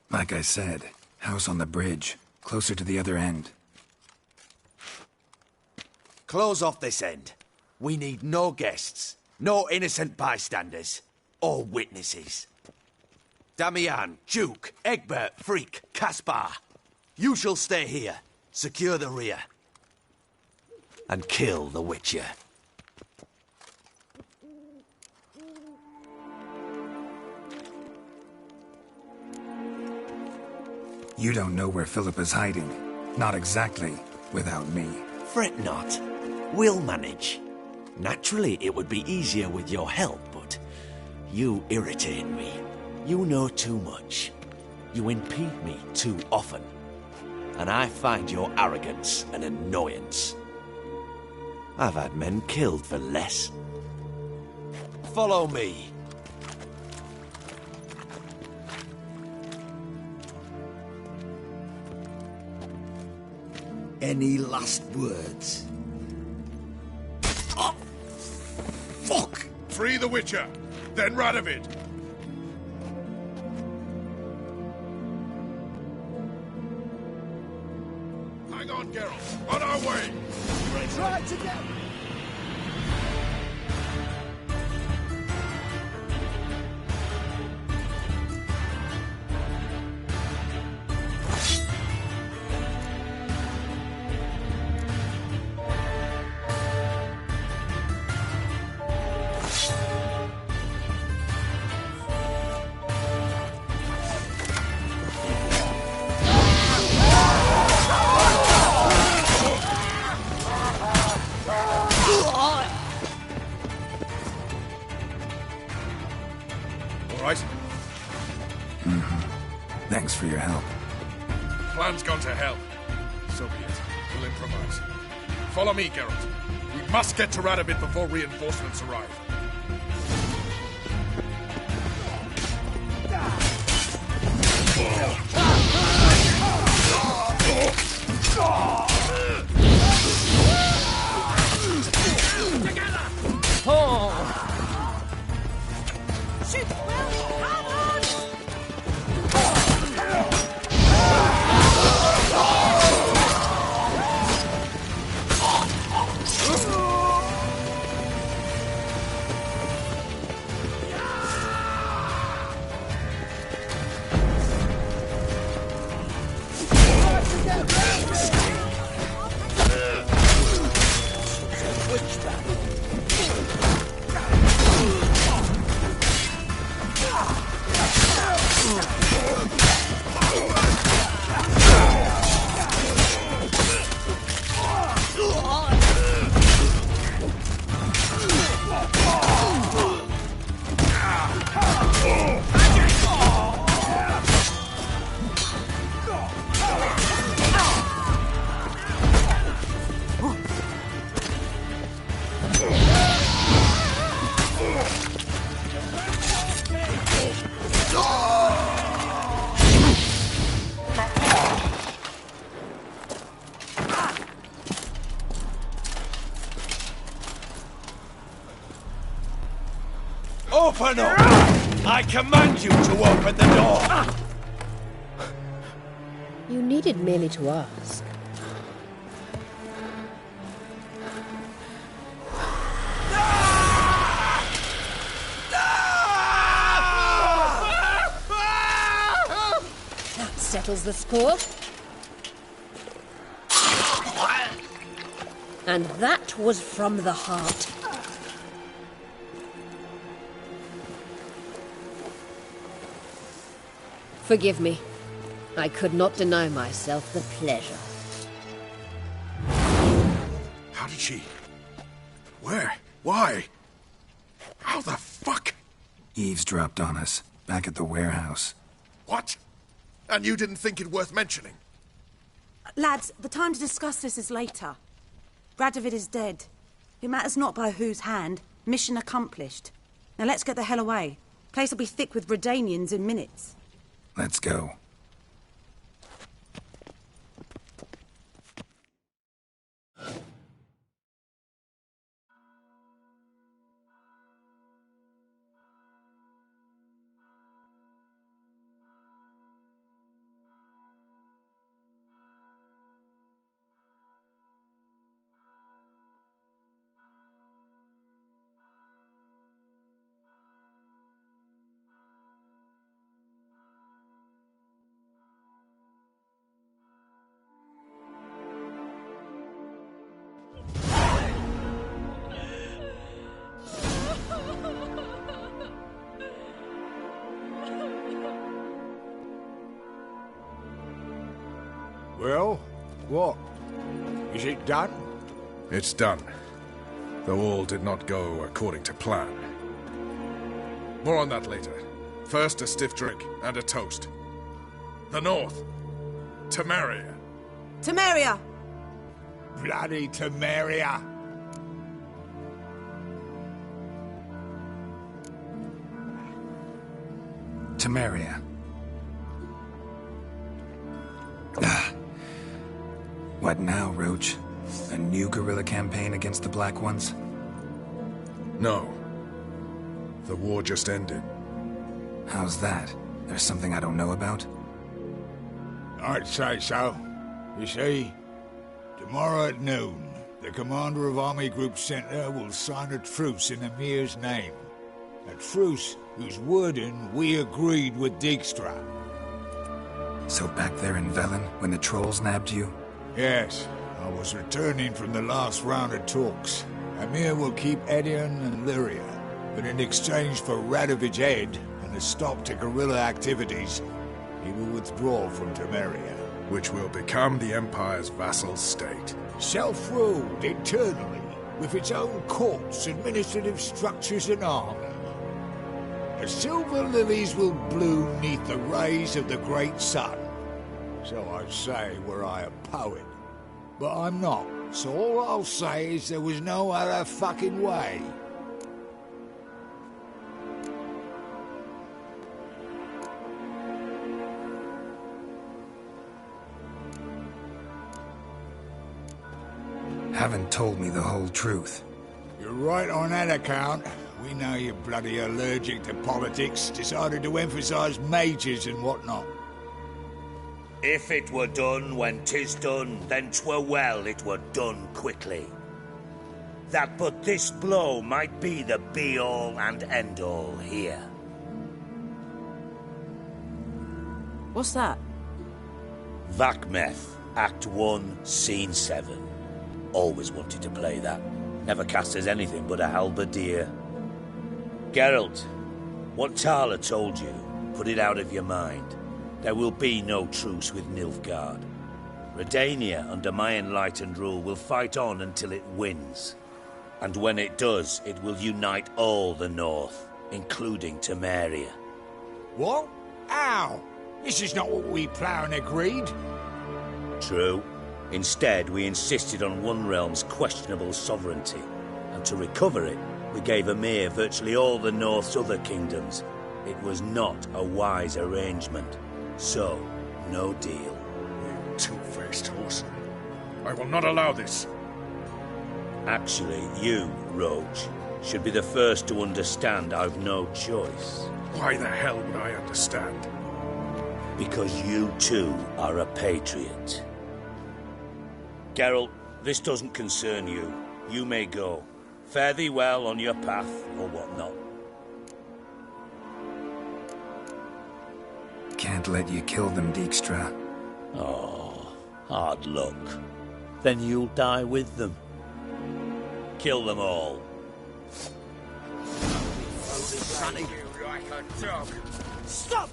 Like I said, house on the bridge, closer to the other end. Close off this end. We need no guests, no innocent bystanders, or witnesses. Damian, Duke, Egbert, Freak, Caspar. You shall stay here, secure the rear, and kill the Witcher. You don't know where Philippa's hiding. Not exactly, without me. Fret not. We'll manage. Naturally, it would be easier with your help, but you irritate me. You know too much. You impede me too often. And I find your arrogance an annoyance. I've had men killed for less. Follow me. Any last words? Oh! Fuck! Free the Witcher, then Radovid. Hang on, Geralt. On our way. Try to get... Thanks for your help. Plan's gone to hell. So be it. We'll improvise. Follow me, Geralt. We must get to Radovid before reinforcements arrive. Shoot! Come on! Open up! I command you to open the door! You needed merely to ask. That settles the score. And that was from the heart. Forgive me. I could not deny myself the pleasure. How did she... Where? Why? How the fuck? Eavesdropped on us, back at the warehouse. What? And you didn't think it worth mentioning? Lads, the time to discuss this is later. Radovid is dead. It matters not by whose hand. Mission accomplished. Now let's get the hell away. Place will be thick with Redanians in minutes. Let's go. Well, what? Is it done? It's done. Though all did not go according to plan. More on that later. First, a stiff drink and a toast. The North. Temeria. Temeria! Bloody Temeria! Temeria. What now, Roach? A new guerrilla campaign against the Black Ones? No. The war just ended. How's that? There's something I don't know about? I'd say so. You see, tomorrow at noon, the commander of Army Group Center will sign a truce in Emir's name. A truce whose wording we agreed with Dijkstra. So back there in Velen, when the trolls nabbed you? Yes, I was returning from the last round of talks. Emir will keep Edion and Lyria, but in exchange for Radovid's head and a stop to guerrilla activities, he will withdraw from Temeria. Which will become the Empire's vassal state. Self-ruled internally, with its own courts, administrative structures and army. The silver lilies will bloom neath the rays of the great sun. So I'd say were I a poet. But I'm not, so all I'll say is there was no other fucking way. Haven't told me the whole truth. You're right on that account. We know you're bloody allergic to politics, decided to emphasize majors and whatnot. If it were done when 'tis done, then 'twere well it were done quickly. That but this blow might be the be-all and end-all here. What's that? Vakmeth, Act 1, Scene 7. Always wanted to play that. Never cast as anything but a halberdier. Geralt, what Tala told you, put it out of your mind. There will be no truce with Nilfgaard. Redania, under my enlightened rule, will fight on until it wins. And when it does, it will unite all the North, including Temeria. What? How? This is not what we Plough agreed. True. Instead, we insisted on one realm's questionable sovereignty, and to recover it, we gave Emir virtually all the North's other kingdoms. It was not a wise arrangement. So, no deal. You two-faced horse. I will not allow this. Actually, you, Roach, should be the first to understand I've no choice. Why the hell would I understand? Because you too are a patriot. Geralt, this doesn't concern you. You may go. Fare thee well on your path, or whatnot. Can't let you kill them, Dijkstra. Oh, hard luck. Then you'll die with them. Kill them all. Sonny, you like a dog. Stop!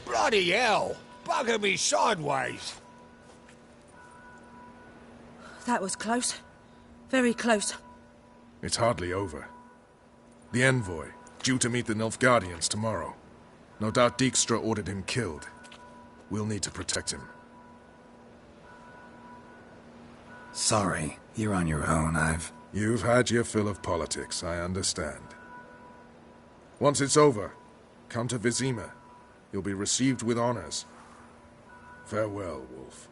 Bloody hell! Bugger me sideways! That was close. Very close. It's hardly over. The envoy, due to meet the Nilfgaardians tomorrow. No doubt Dijkstra ordered him killed. We'll need to protect him. Sorry, you're on your own. You've had your fill of politics, I understand. Once it's over, come to Vizima. You'll be received with honors. Farewell, Wolf.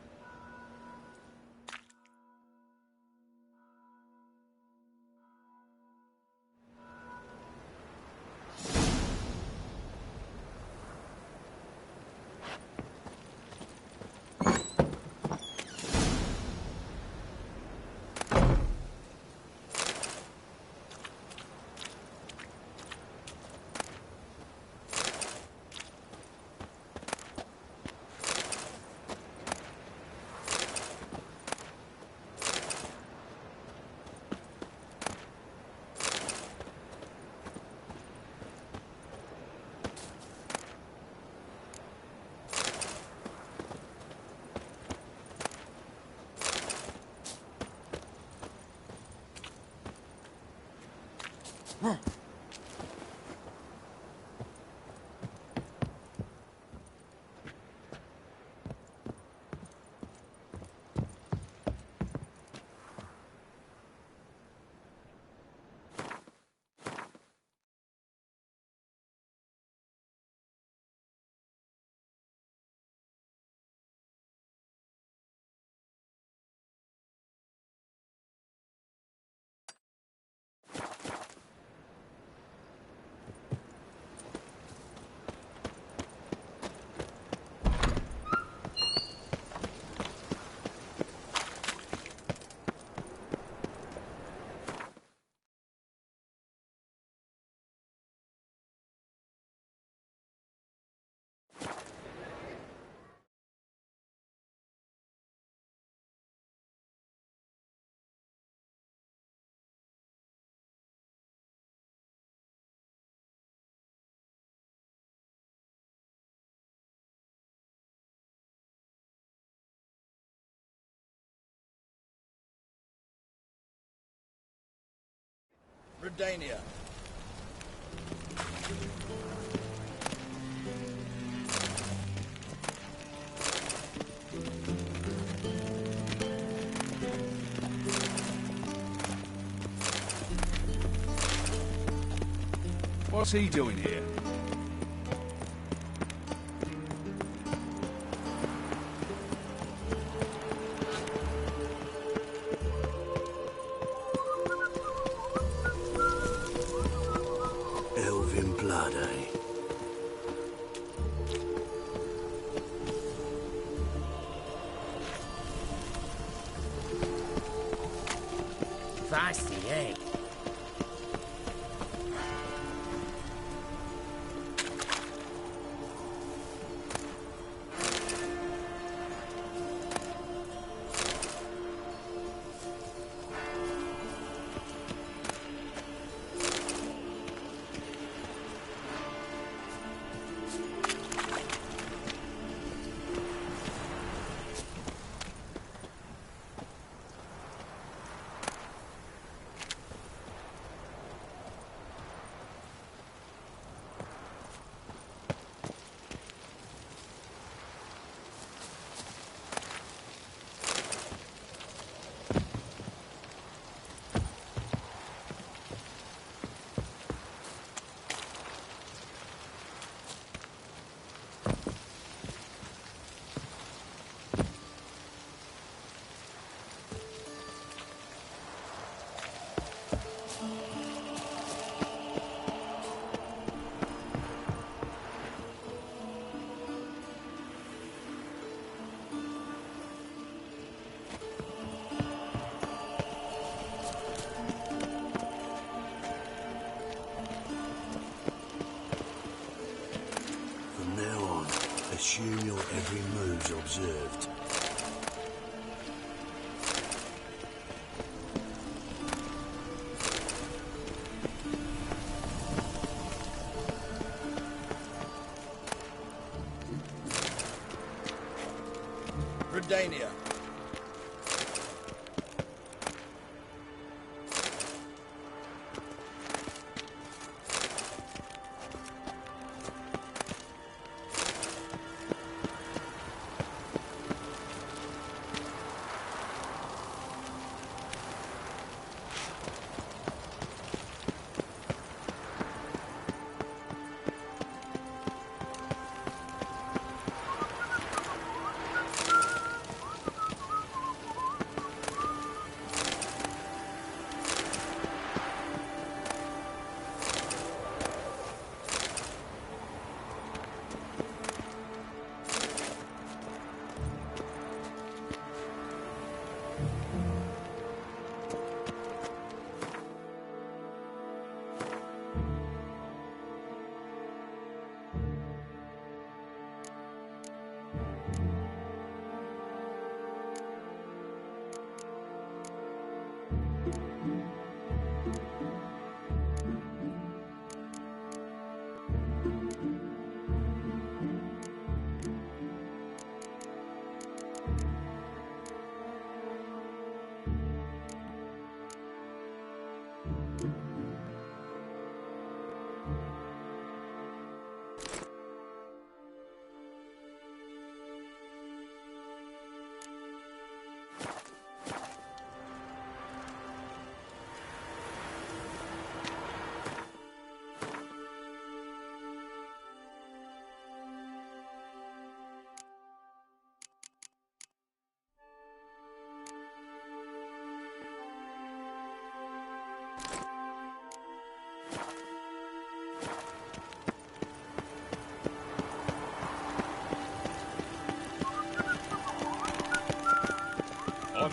Redania. What's he doing here? Elven blood, eh? Feisty, eh? Assume your every move's observed. Redania.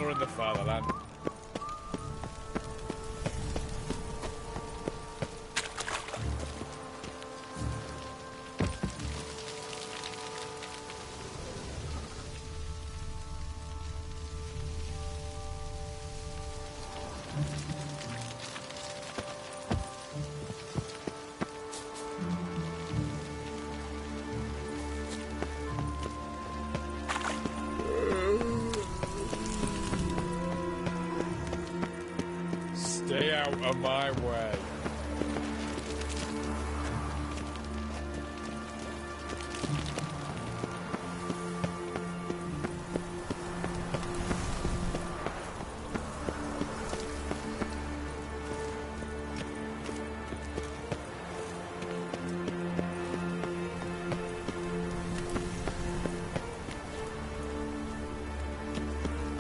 Honouring the fatherland. Stay out of my way.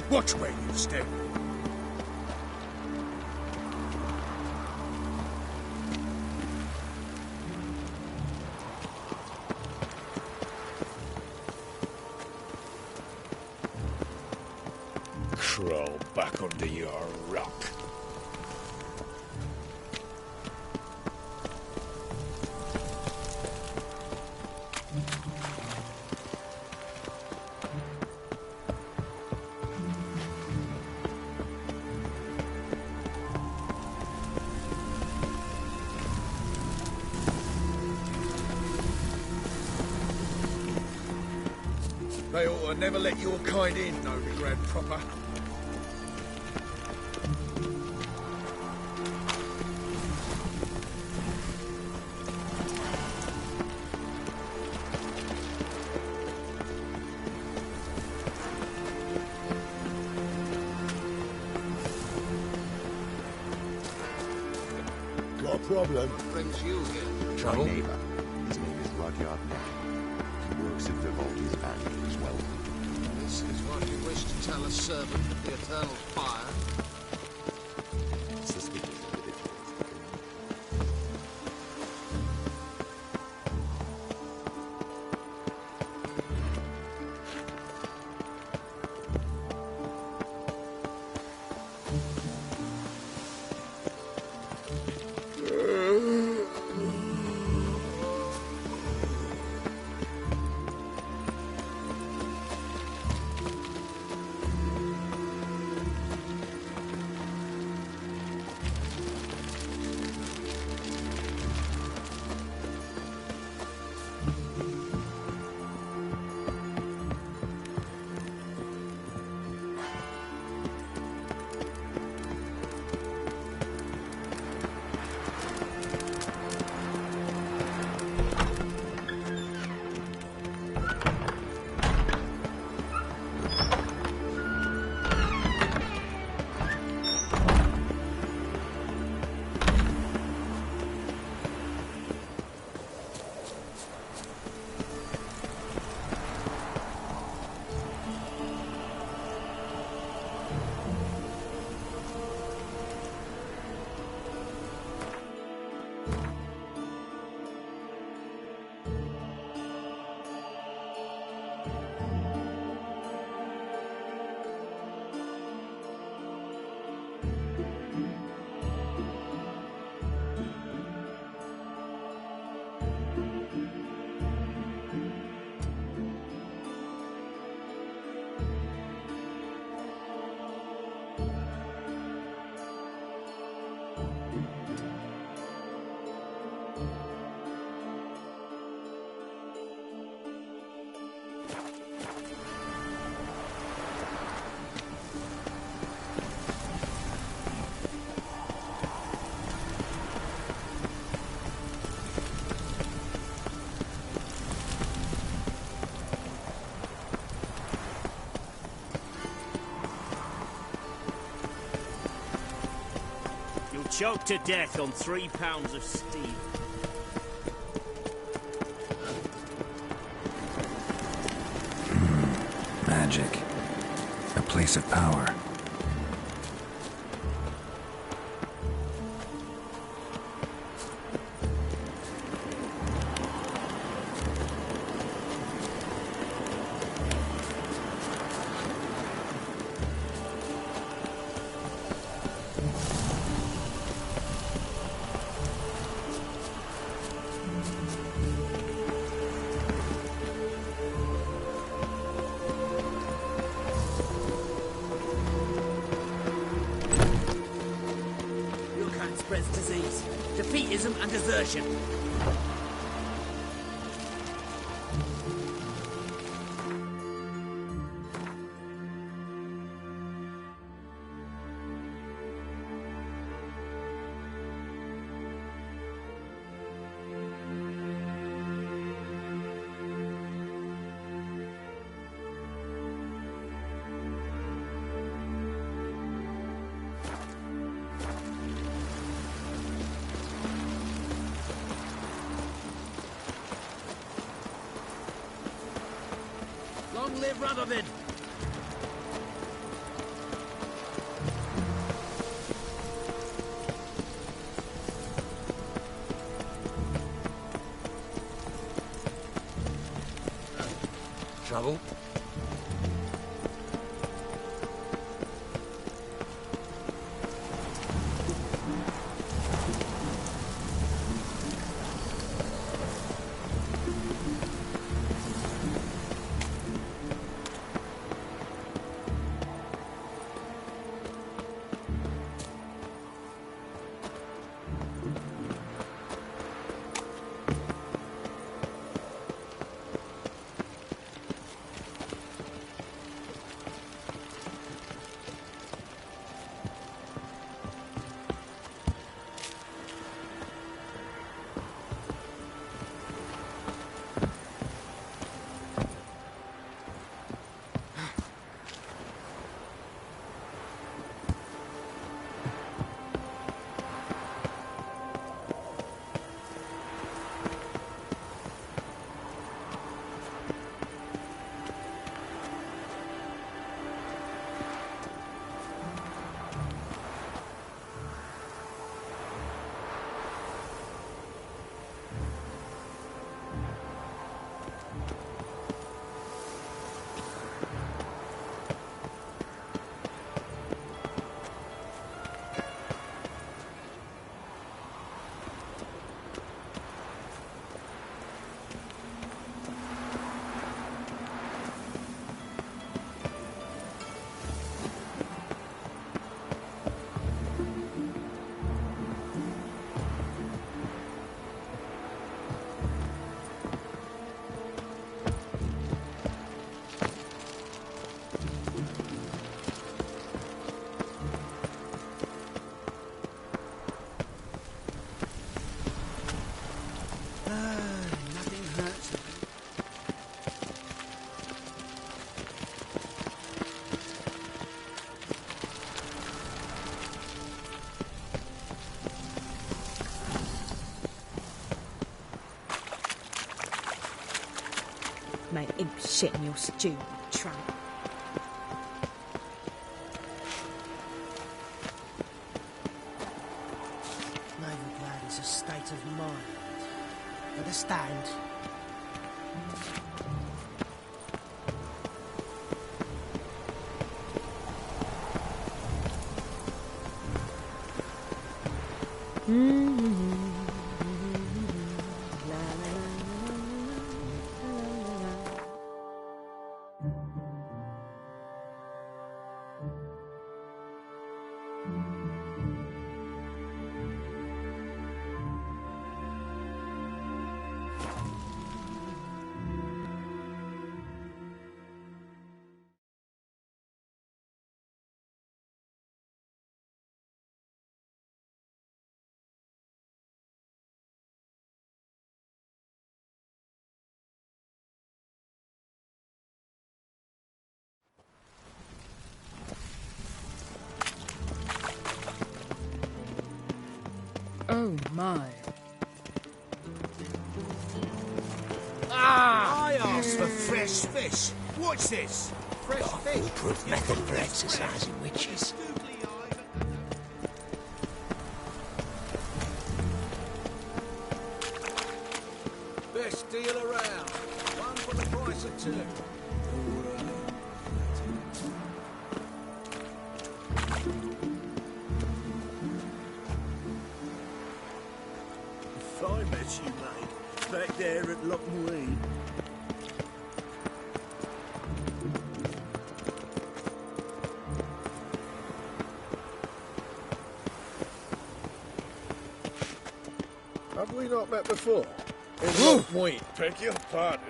Watch where you step. Crawl back under your rock. They ought to never let your kind in, Novigrad proper. Got a problem? What brings you here? Trouble? My neighbour. His name is Rudyard Neck. He works in Vivaldi's band as well. This is what you wish to tell a servant of the eternal fire? Suspicious individuals. Choked to death on 3 pounds of steel. Magic. A place of power. man spreads disease. Defeatism and desertion. Long live Radovid! Trouble? Nothing hurts. Mate, imp shit in your stew, tramp. Naval is a state of mind. Understand? Oh my. I asked for fresh fish. What's this? Fresh fish? Foolproof method for exercising witches. Best deal around. One for the price of two. Fine mess you made back there at Lockmuir. Have we not met before? In no point. Beg your pardon.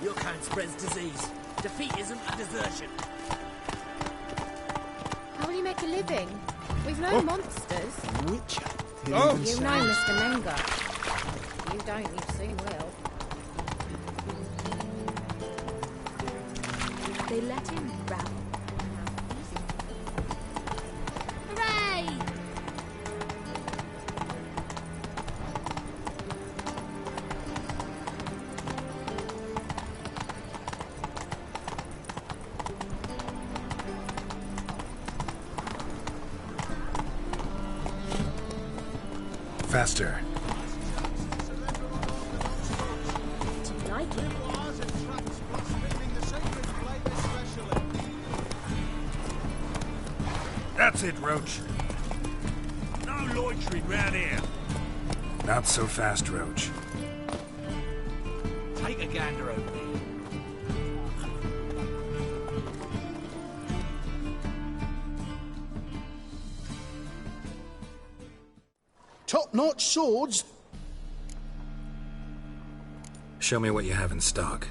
Your kind spreads disease, defeatism and desertion. How will you make a living? We've no monsters. Witcher. You know Mr. Menger. You don't, you soon will. They let him rap. Hooray! Faster. Like it. That's it, Roach. No loitering round here. Not so fast, Roach. Take a gander over there. Top-notch swords? Show me what you have in stock.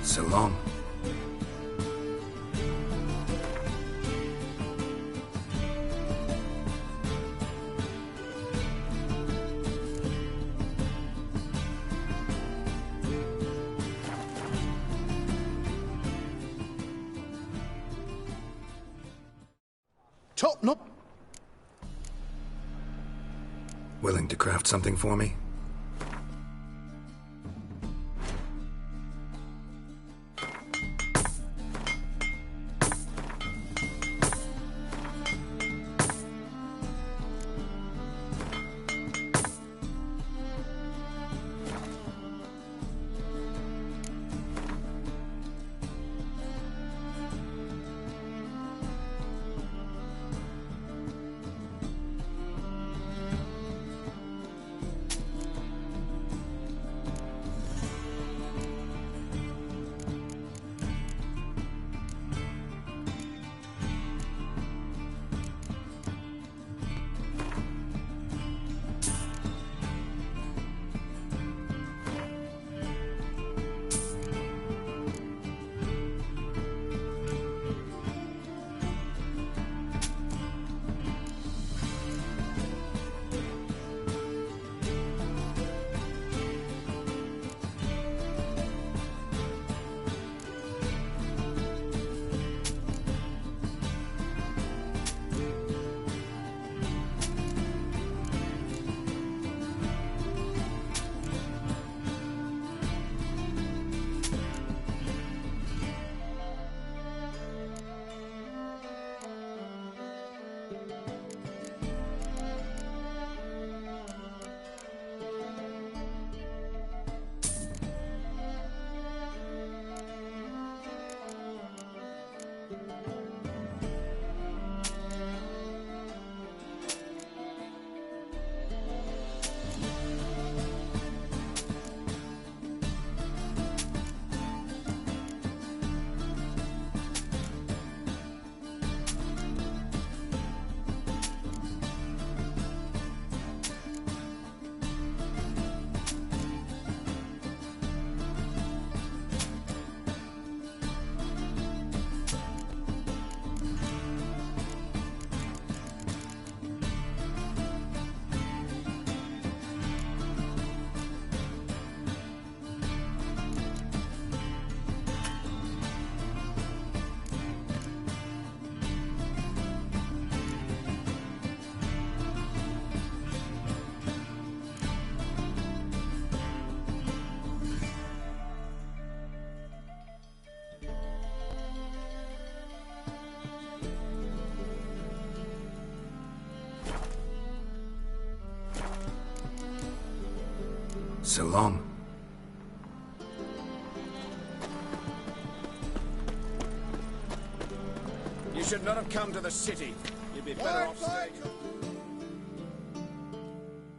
So long. Top-notch. Willing to craft something for me? So long. You should not have come to the city. You'd be better off staying.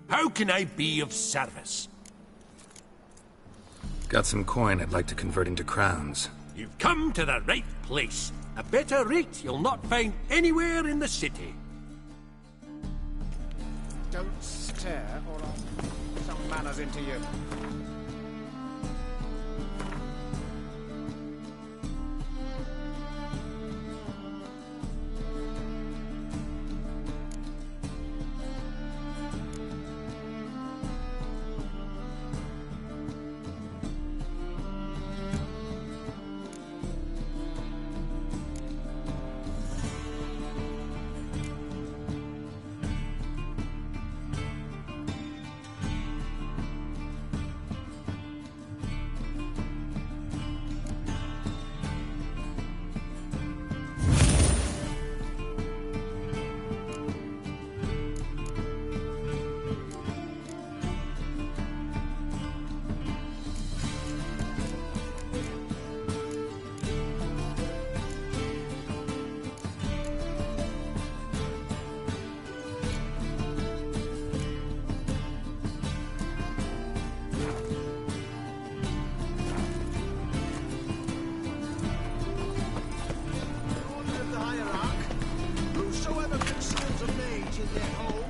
How can I be of service? Got some coin I'd like to convert into crowns. You've come to the right place. A better rate you'll not find anywhere in the city. Don't stare, or I'll put some manners into you.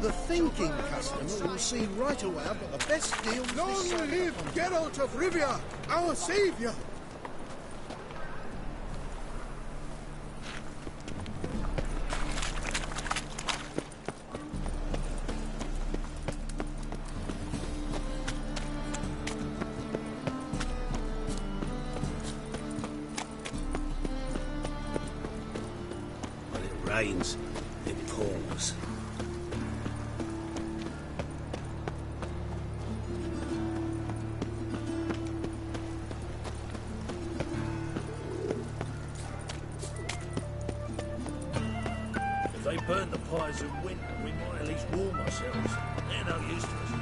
The thinking customer will see right away I've got the best deal. Long live Geralt of Rivia, our saviour! When it rains, it pours. If they burn the pyres in winter, we might at least warm ourselves. They're no use to us now.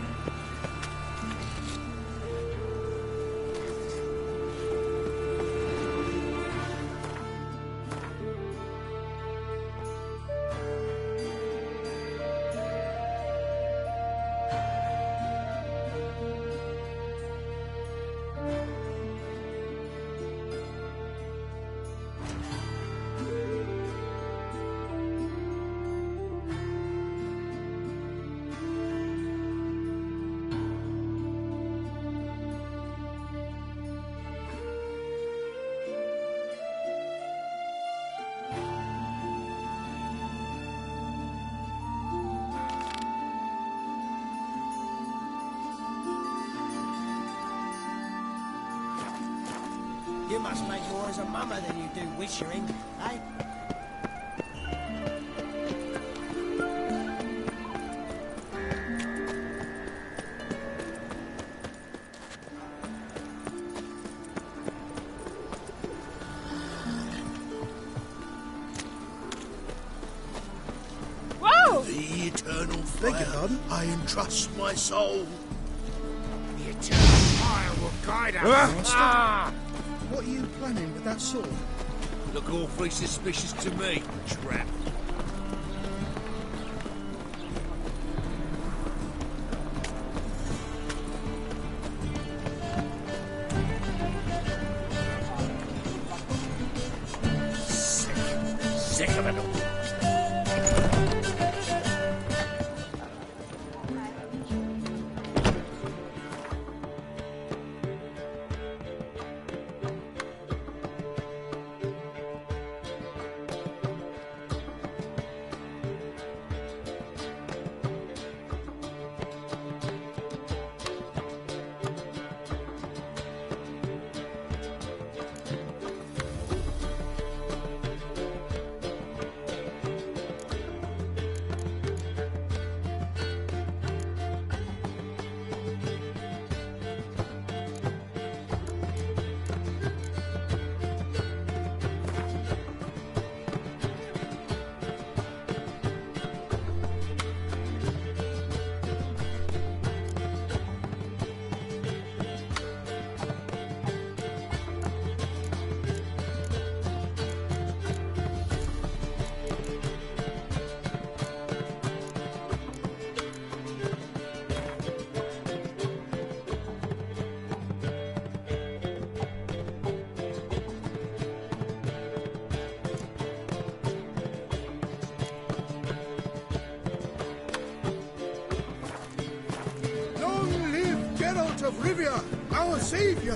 You must make more as a mummer than you do wishing, eh? Whoa! The eternal fire. Beg your pardon? I entrust my soul. The eternal fire will guide us. Ah! What are you planning with that sword? Look awfully suspicious to me, trap. Sick of it all. Geralt of Rivia, our savior!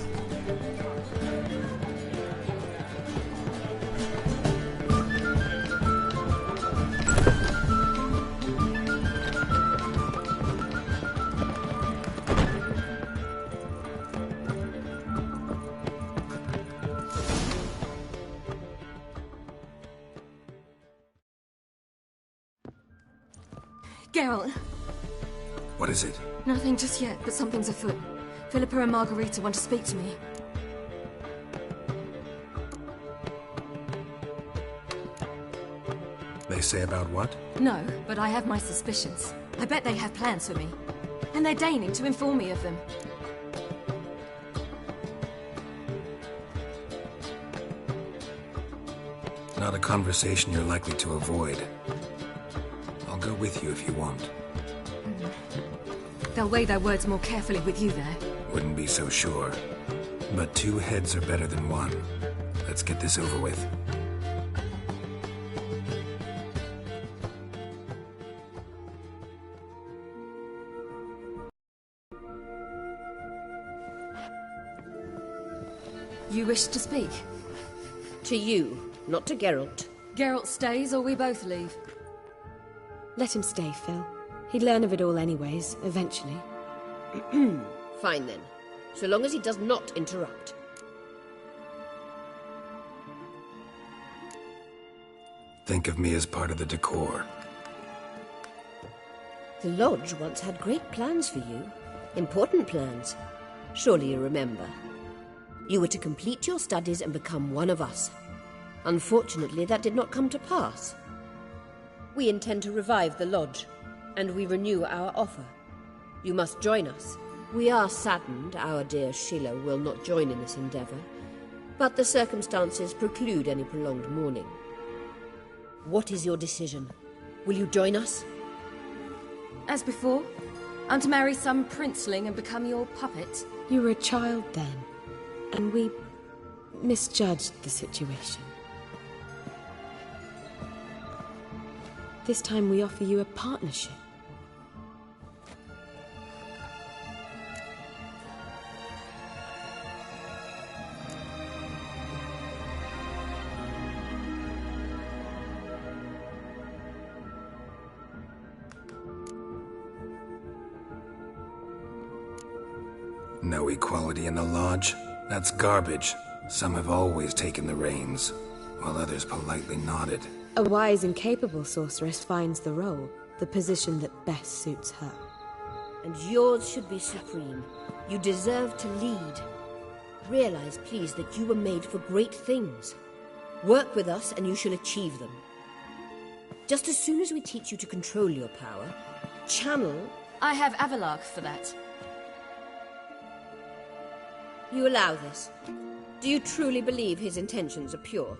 Geralt. What is it? Nothing just yet, but something's afoot. Philippa and Margarita want to speak to me. They say about what? No, but I have my suspicions. I bet they have plans for me. And they're deigning to inform me of them. Not a conversation you're likely to avoid. I'll go with you if you want. They'll weigh their words more carefully with you there. Wouldn't be so sure. But 2 heads are better than 1. Let's get this over with. You wish to speak? To you, not to Geralt. Geralt stays or we both leave? Let him stay, Phil. He'd learn of it all anyways, eventually. Fine then. So long as he does not interrupt. Think of me as part of the decor. The Lodge once had great plans for you. Important plans. Surely you remember. You were to complete your studies and become one of us. Unfortunately, that did not come to pass. We intend to revive the Lodge, and we renew our offer. You must join us. We are saddened our dear Sheila will not join in this endeavour, but the circumstances preclude any prolonged mourning. What is your decision? Will you join us? As before? I'm to marry some princeling and become your puppet? You were a child then, and we misjudged the situation. This time we offer you a partnership. No equality in the Lodge? That's garbage. Some have always taken the reins, while others politely nodded. A wise and capable sorceress finds the role, the position that best suits her. And yours should be supreme. You deserve to lead. Realize, please, that you were made for great things. Work with us and you shall achieve them. Just as soon as we teach you to control your power, channel... I have Avalark for that. You allow this? Do you truly believe his intentions are pure?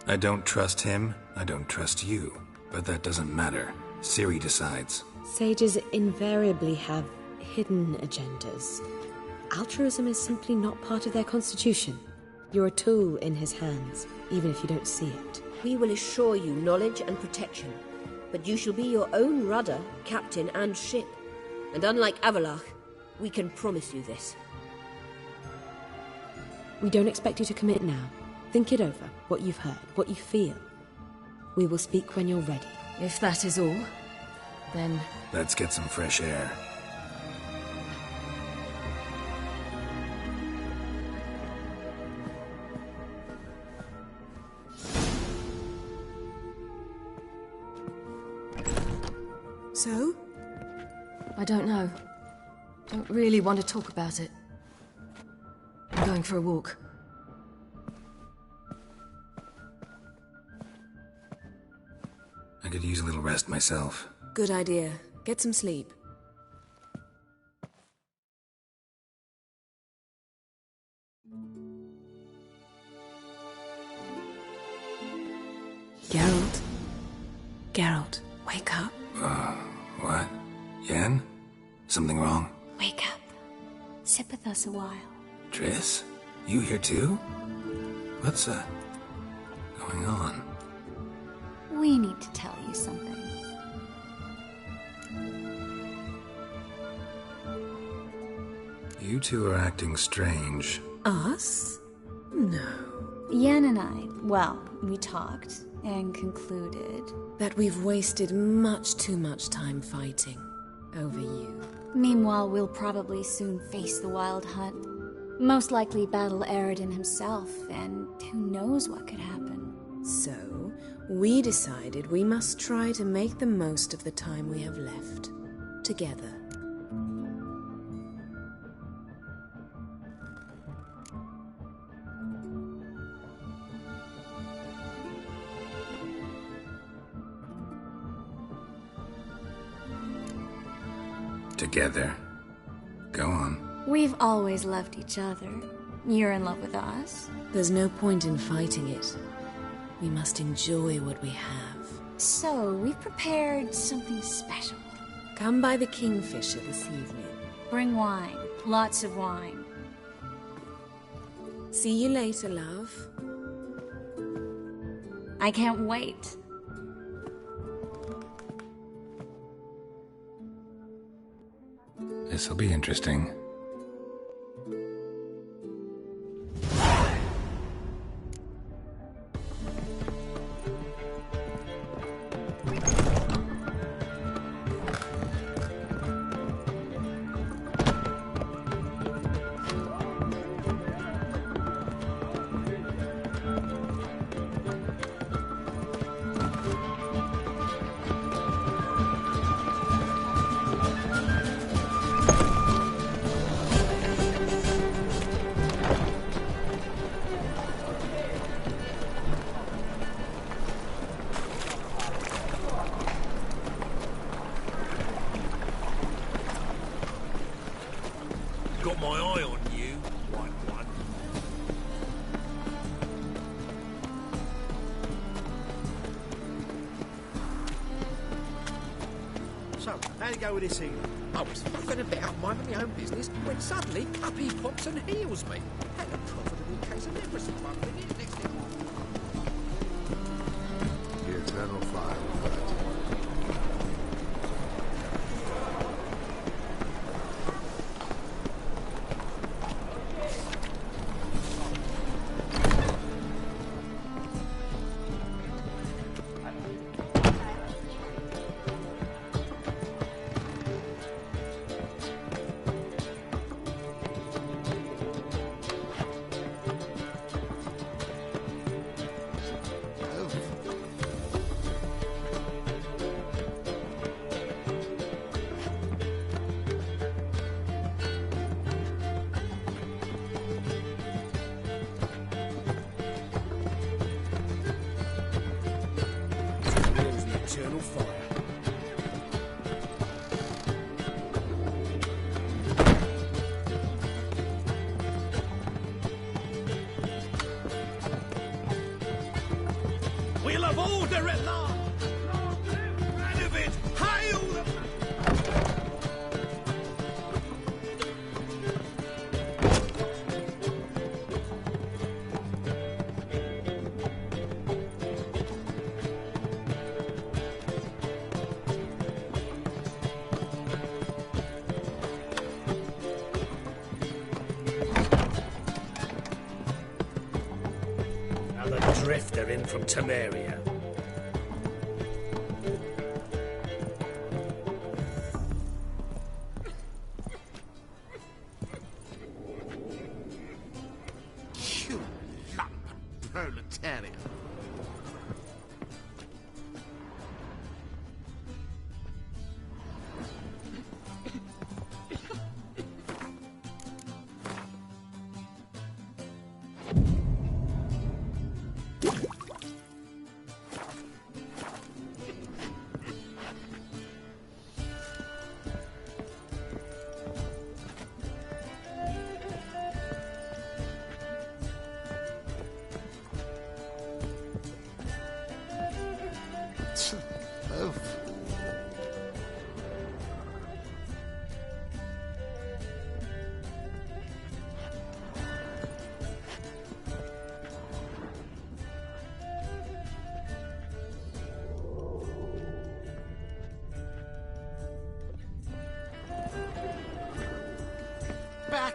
I don't trust him, I don't trust you. But that doesn't matter. Ciri decides. Sages invariably have hidden agendas. Altruism is simply not part of their constitution. You're a tool in his hands, even if you don't see it. We will assure you knowledge and protection, but you shall be your own rudder, captain, and ship. And unlike Avalark, we can promise you this. We don't expect you to commit now. Think it over, what you've heard, what you feel. We will speak when you're ready. If that is all, then... Let's get some fresh air. So? I don't know. Don't really want to talk about it. I'm going for a walk. I could use a little rest myself. Good idea. Get some sleep. Geralt? Geralt, wake up. What? Yen? Something wrong? Wake up. Sit with us a while. Triss? You here too? What's, going on? We need to tell you something. You two are acting strange. Us? No. Yen and I, well, we talked and concluded that we've wasted much too much time fighting over you. Meanwhile, we'll probably soon face the Wild Hunt. Most likely battle Aridin himself, and who knows what could happen. So, we decided we must try to make the most of the time we have left. Together. Together. Go on. We've always loved each other. You're in love with us. There's no point in fighting it. We must enjoy what we have. So, we've prepared something special. Come by the Kingfisher this evening. Bring wine. Lots of wine. See you later, love. I can't wait. This'll be interesting. Got my eye on you, white one. So, how'd it go with this evening? I was fucking about, minding my own business, when suddenly up he pops and heals me. Had a profitable case of leprosy one minute, next thing. The eternal fire of that. Eternal fire. We'll have order at last! Rid of it! Hail the... Drifter in from Temeria. You lump proletariat.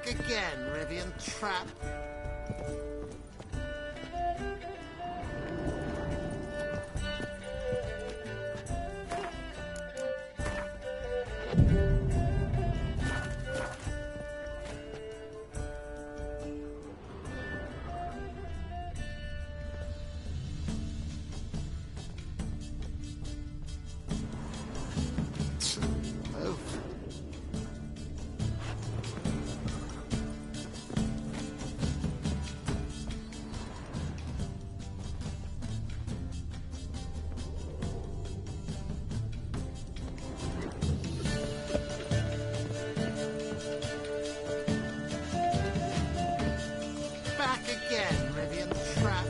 Back again, Rivian Trap. Back again, Rivian Trap.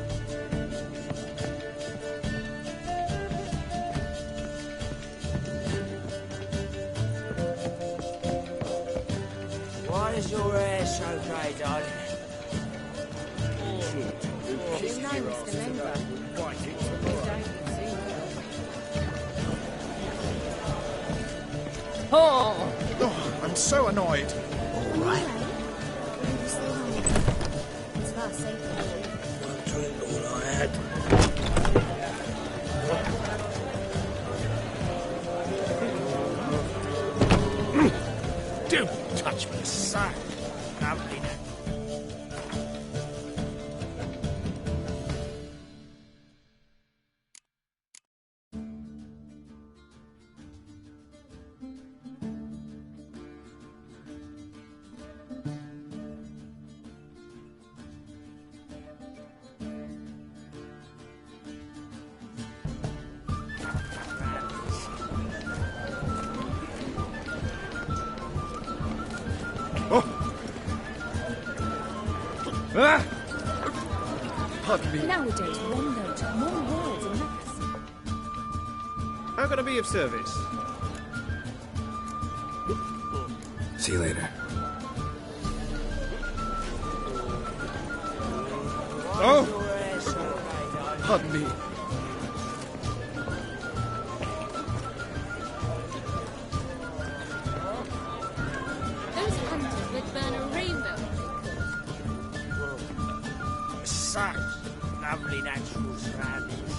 Why is your hair so grey, darling? His name is the member. You don't see Oh, I'm so annoyed. All right. It's far safer. One drink, all I had. Don't touch me, son. Lovely. Ah! Pardon me. Nowadays, one note, more words and less. How can I be of service? See you later. Oh! Pardon me. Those hunters would burn a rainbow. Such lovely natural surroundings.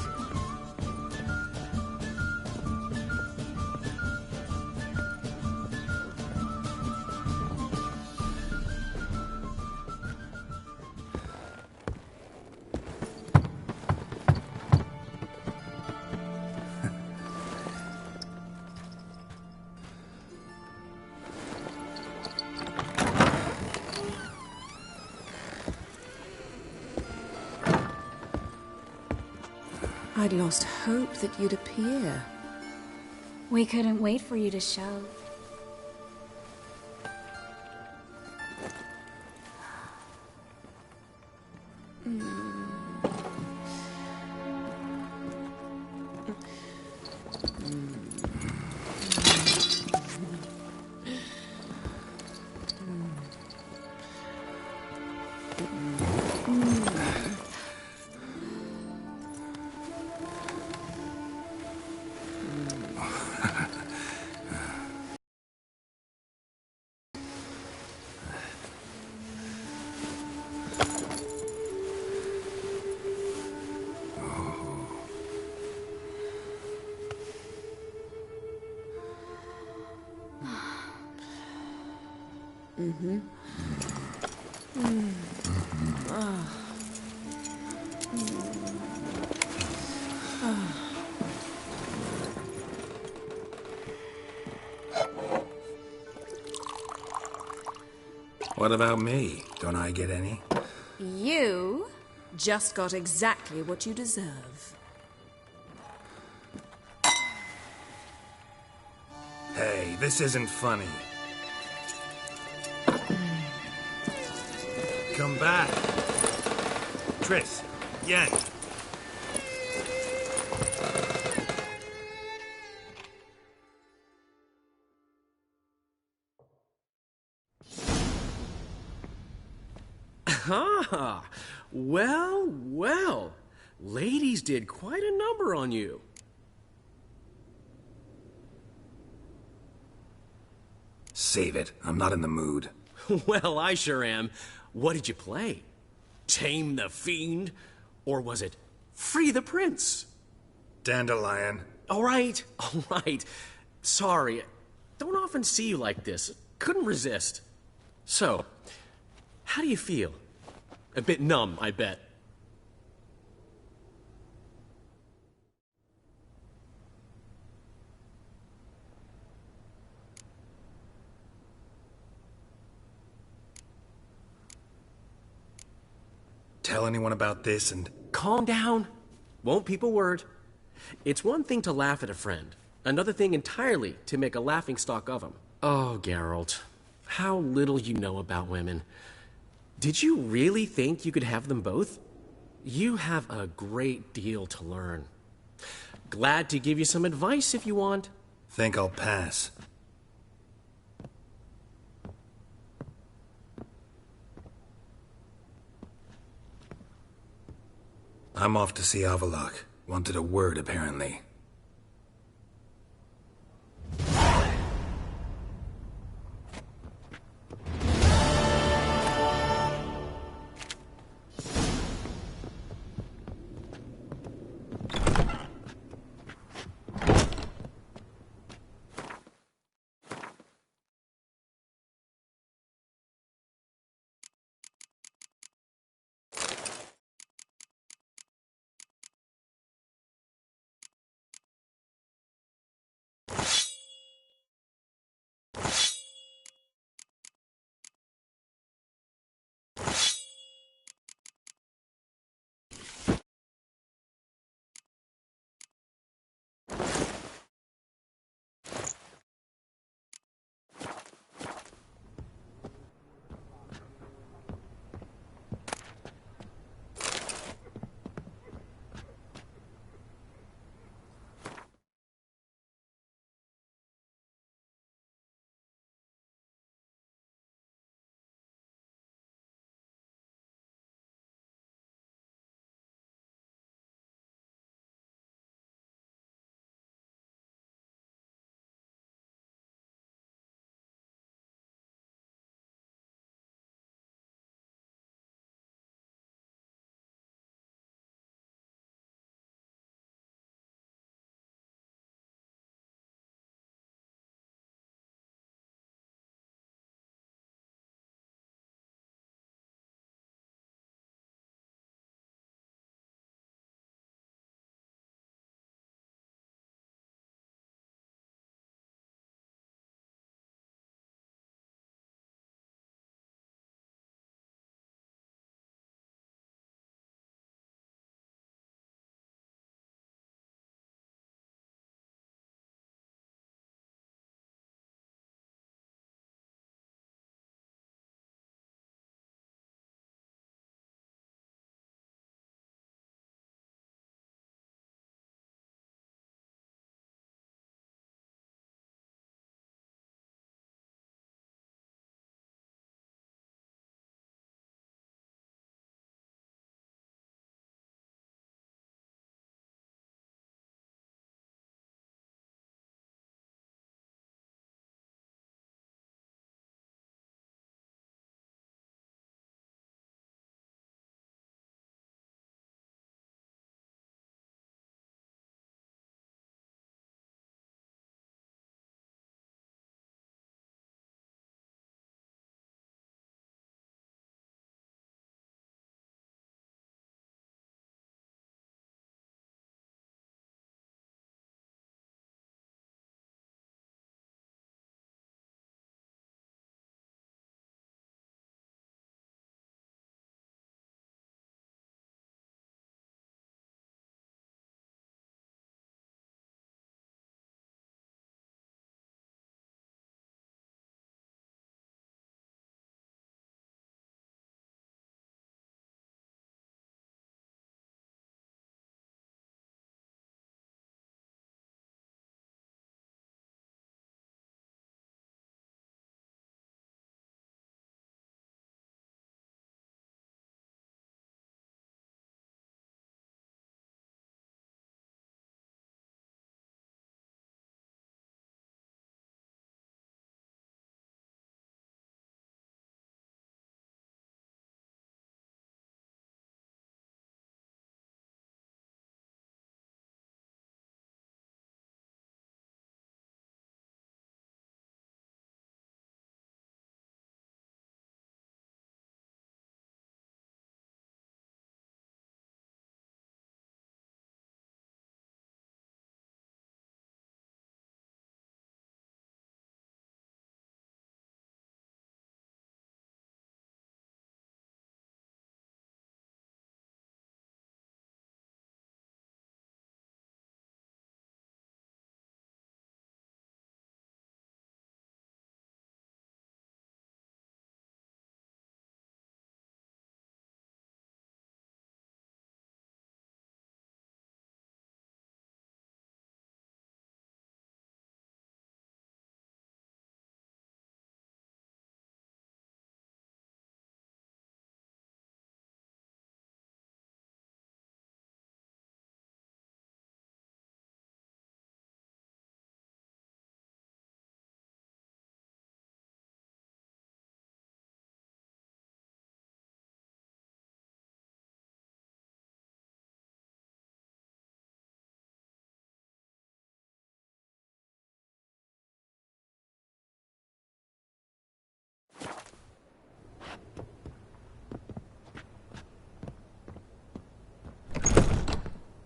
I'd lost hope that you'd appear. We couldn't wait for you to show. Mm-hmm. What about me? Don't I get any? You just got exactly what you deserve. Hey, this isn't funny. Come back. Tris, Yen. Ah, well, well. Ladies did quite a number on you. Save it. I'm not in the mood. Well, I sure am. What did you play? Tame the Fiend? Or was it Free the Prince? Dandelion. All right. Sorry. Don't often see you like this. Couldn't resist. So, how do you feel? A bit numb, I bet. Tell anyone about this and... Calm down. Won't peep a word. It's one thing to laugh at a friend. Another thing entirely to make a laughingstock of him. Oh, Geralt. How little you know about women. Did you really think you could have them both? You have a great deal to learn. Glad to give you some advice if you want. Think I'll pass. I'm off to see Avalok. Wanted a word, apparently.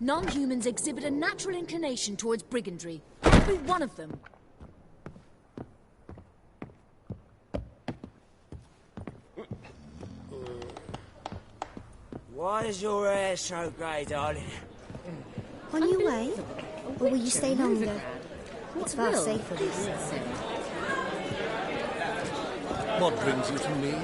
Non-humans exhibit a natural inclination towards brigandry. Every one of them. Why is your hair so grey, darling? On your way? Or will you stay longer? It's far safer this way. What brings you to me?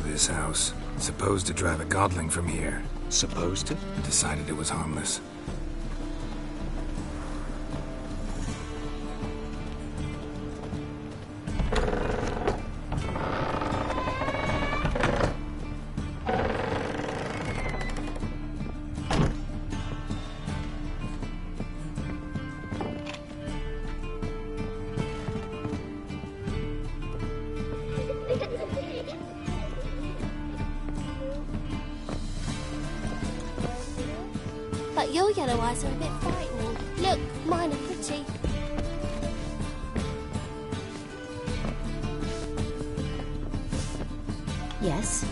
This house. Supposed to drive a godling from here. Supposed to? Decided it was harmless. But your yellow eyes are a bit frightening. Look, mine are pretty. Yes?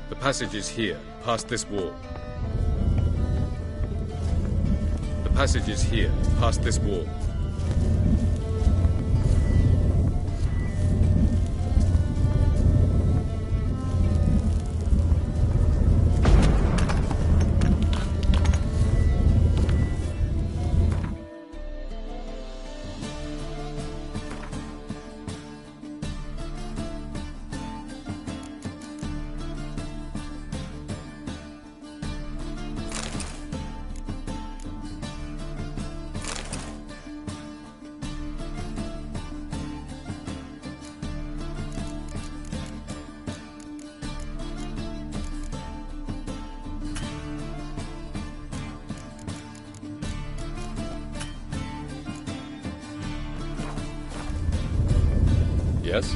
The passage is here, past this wall. The passage is here, past this wall. Yes?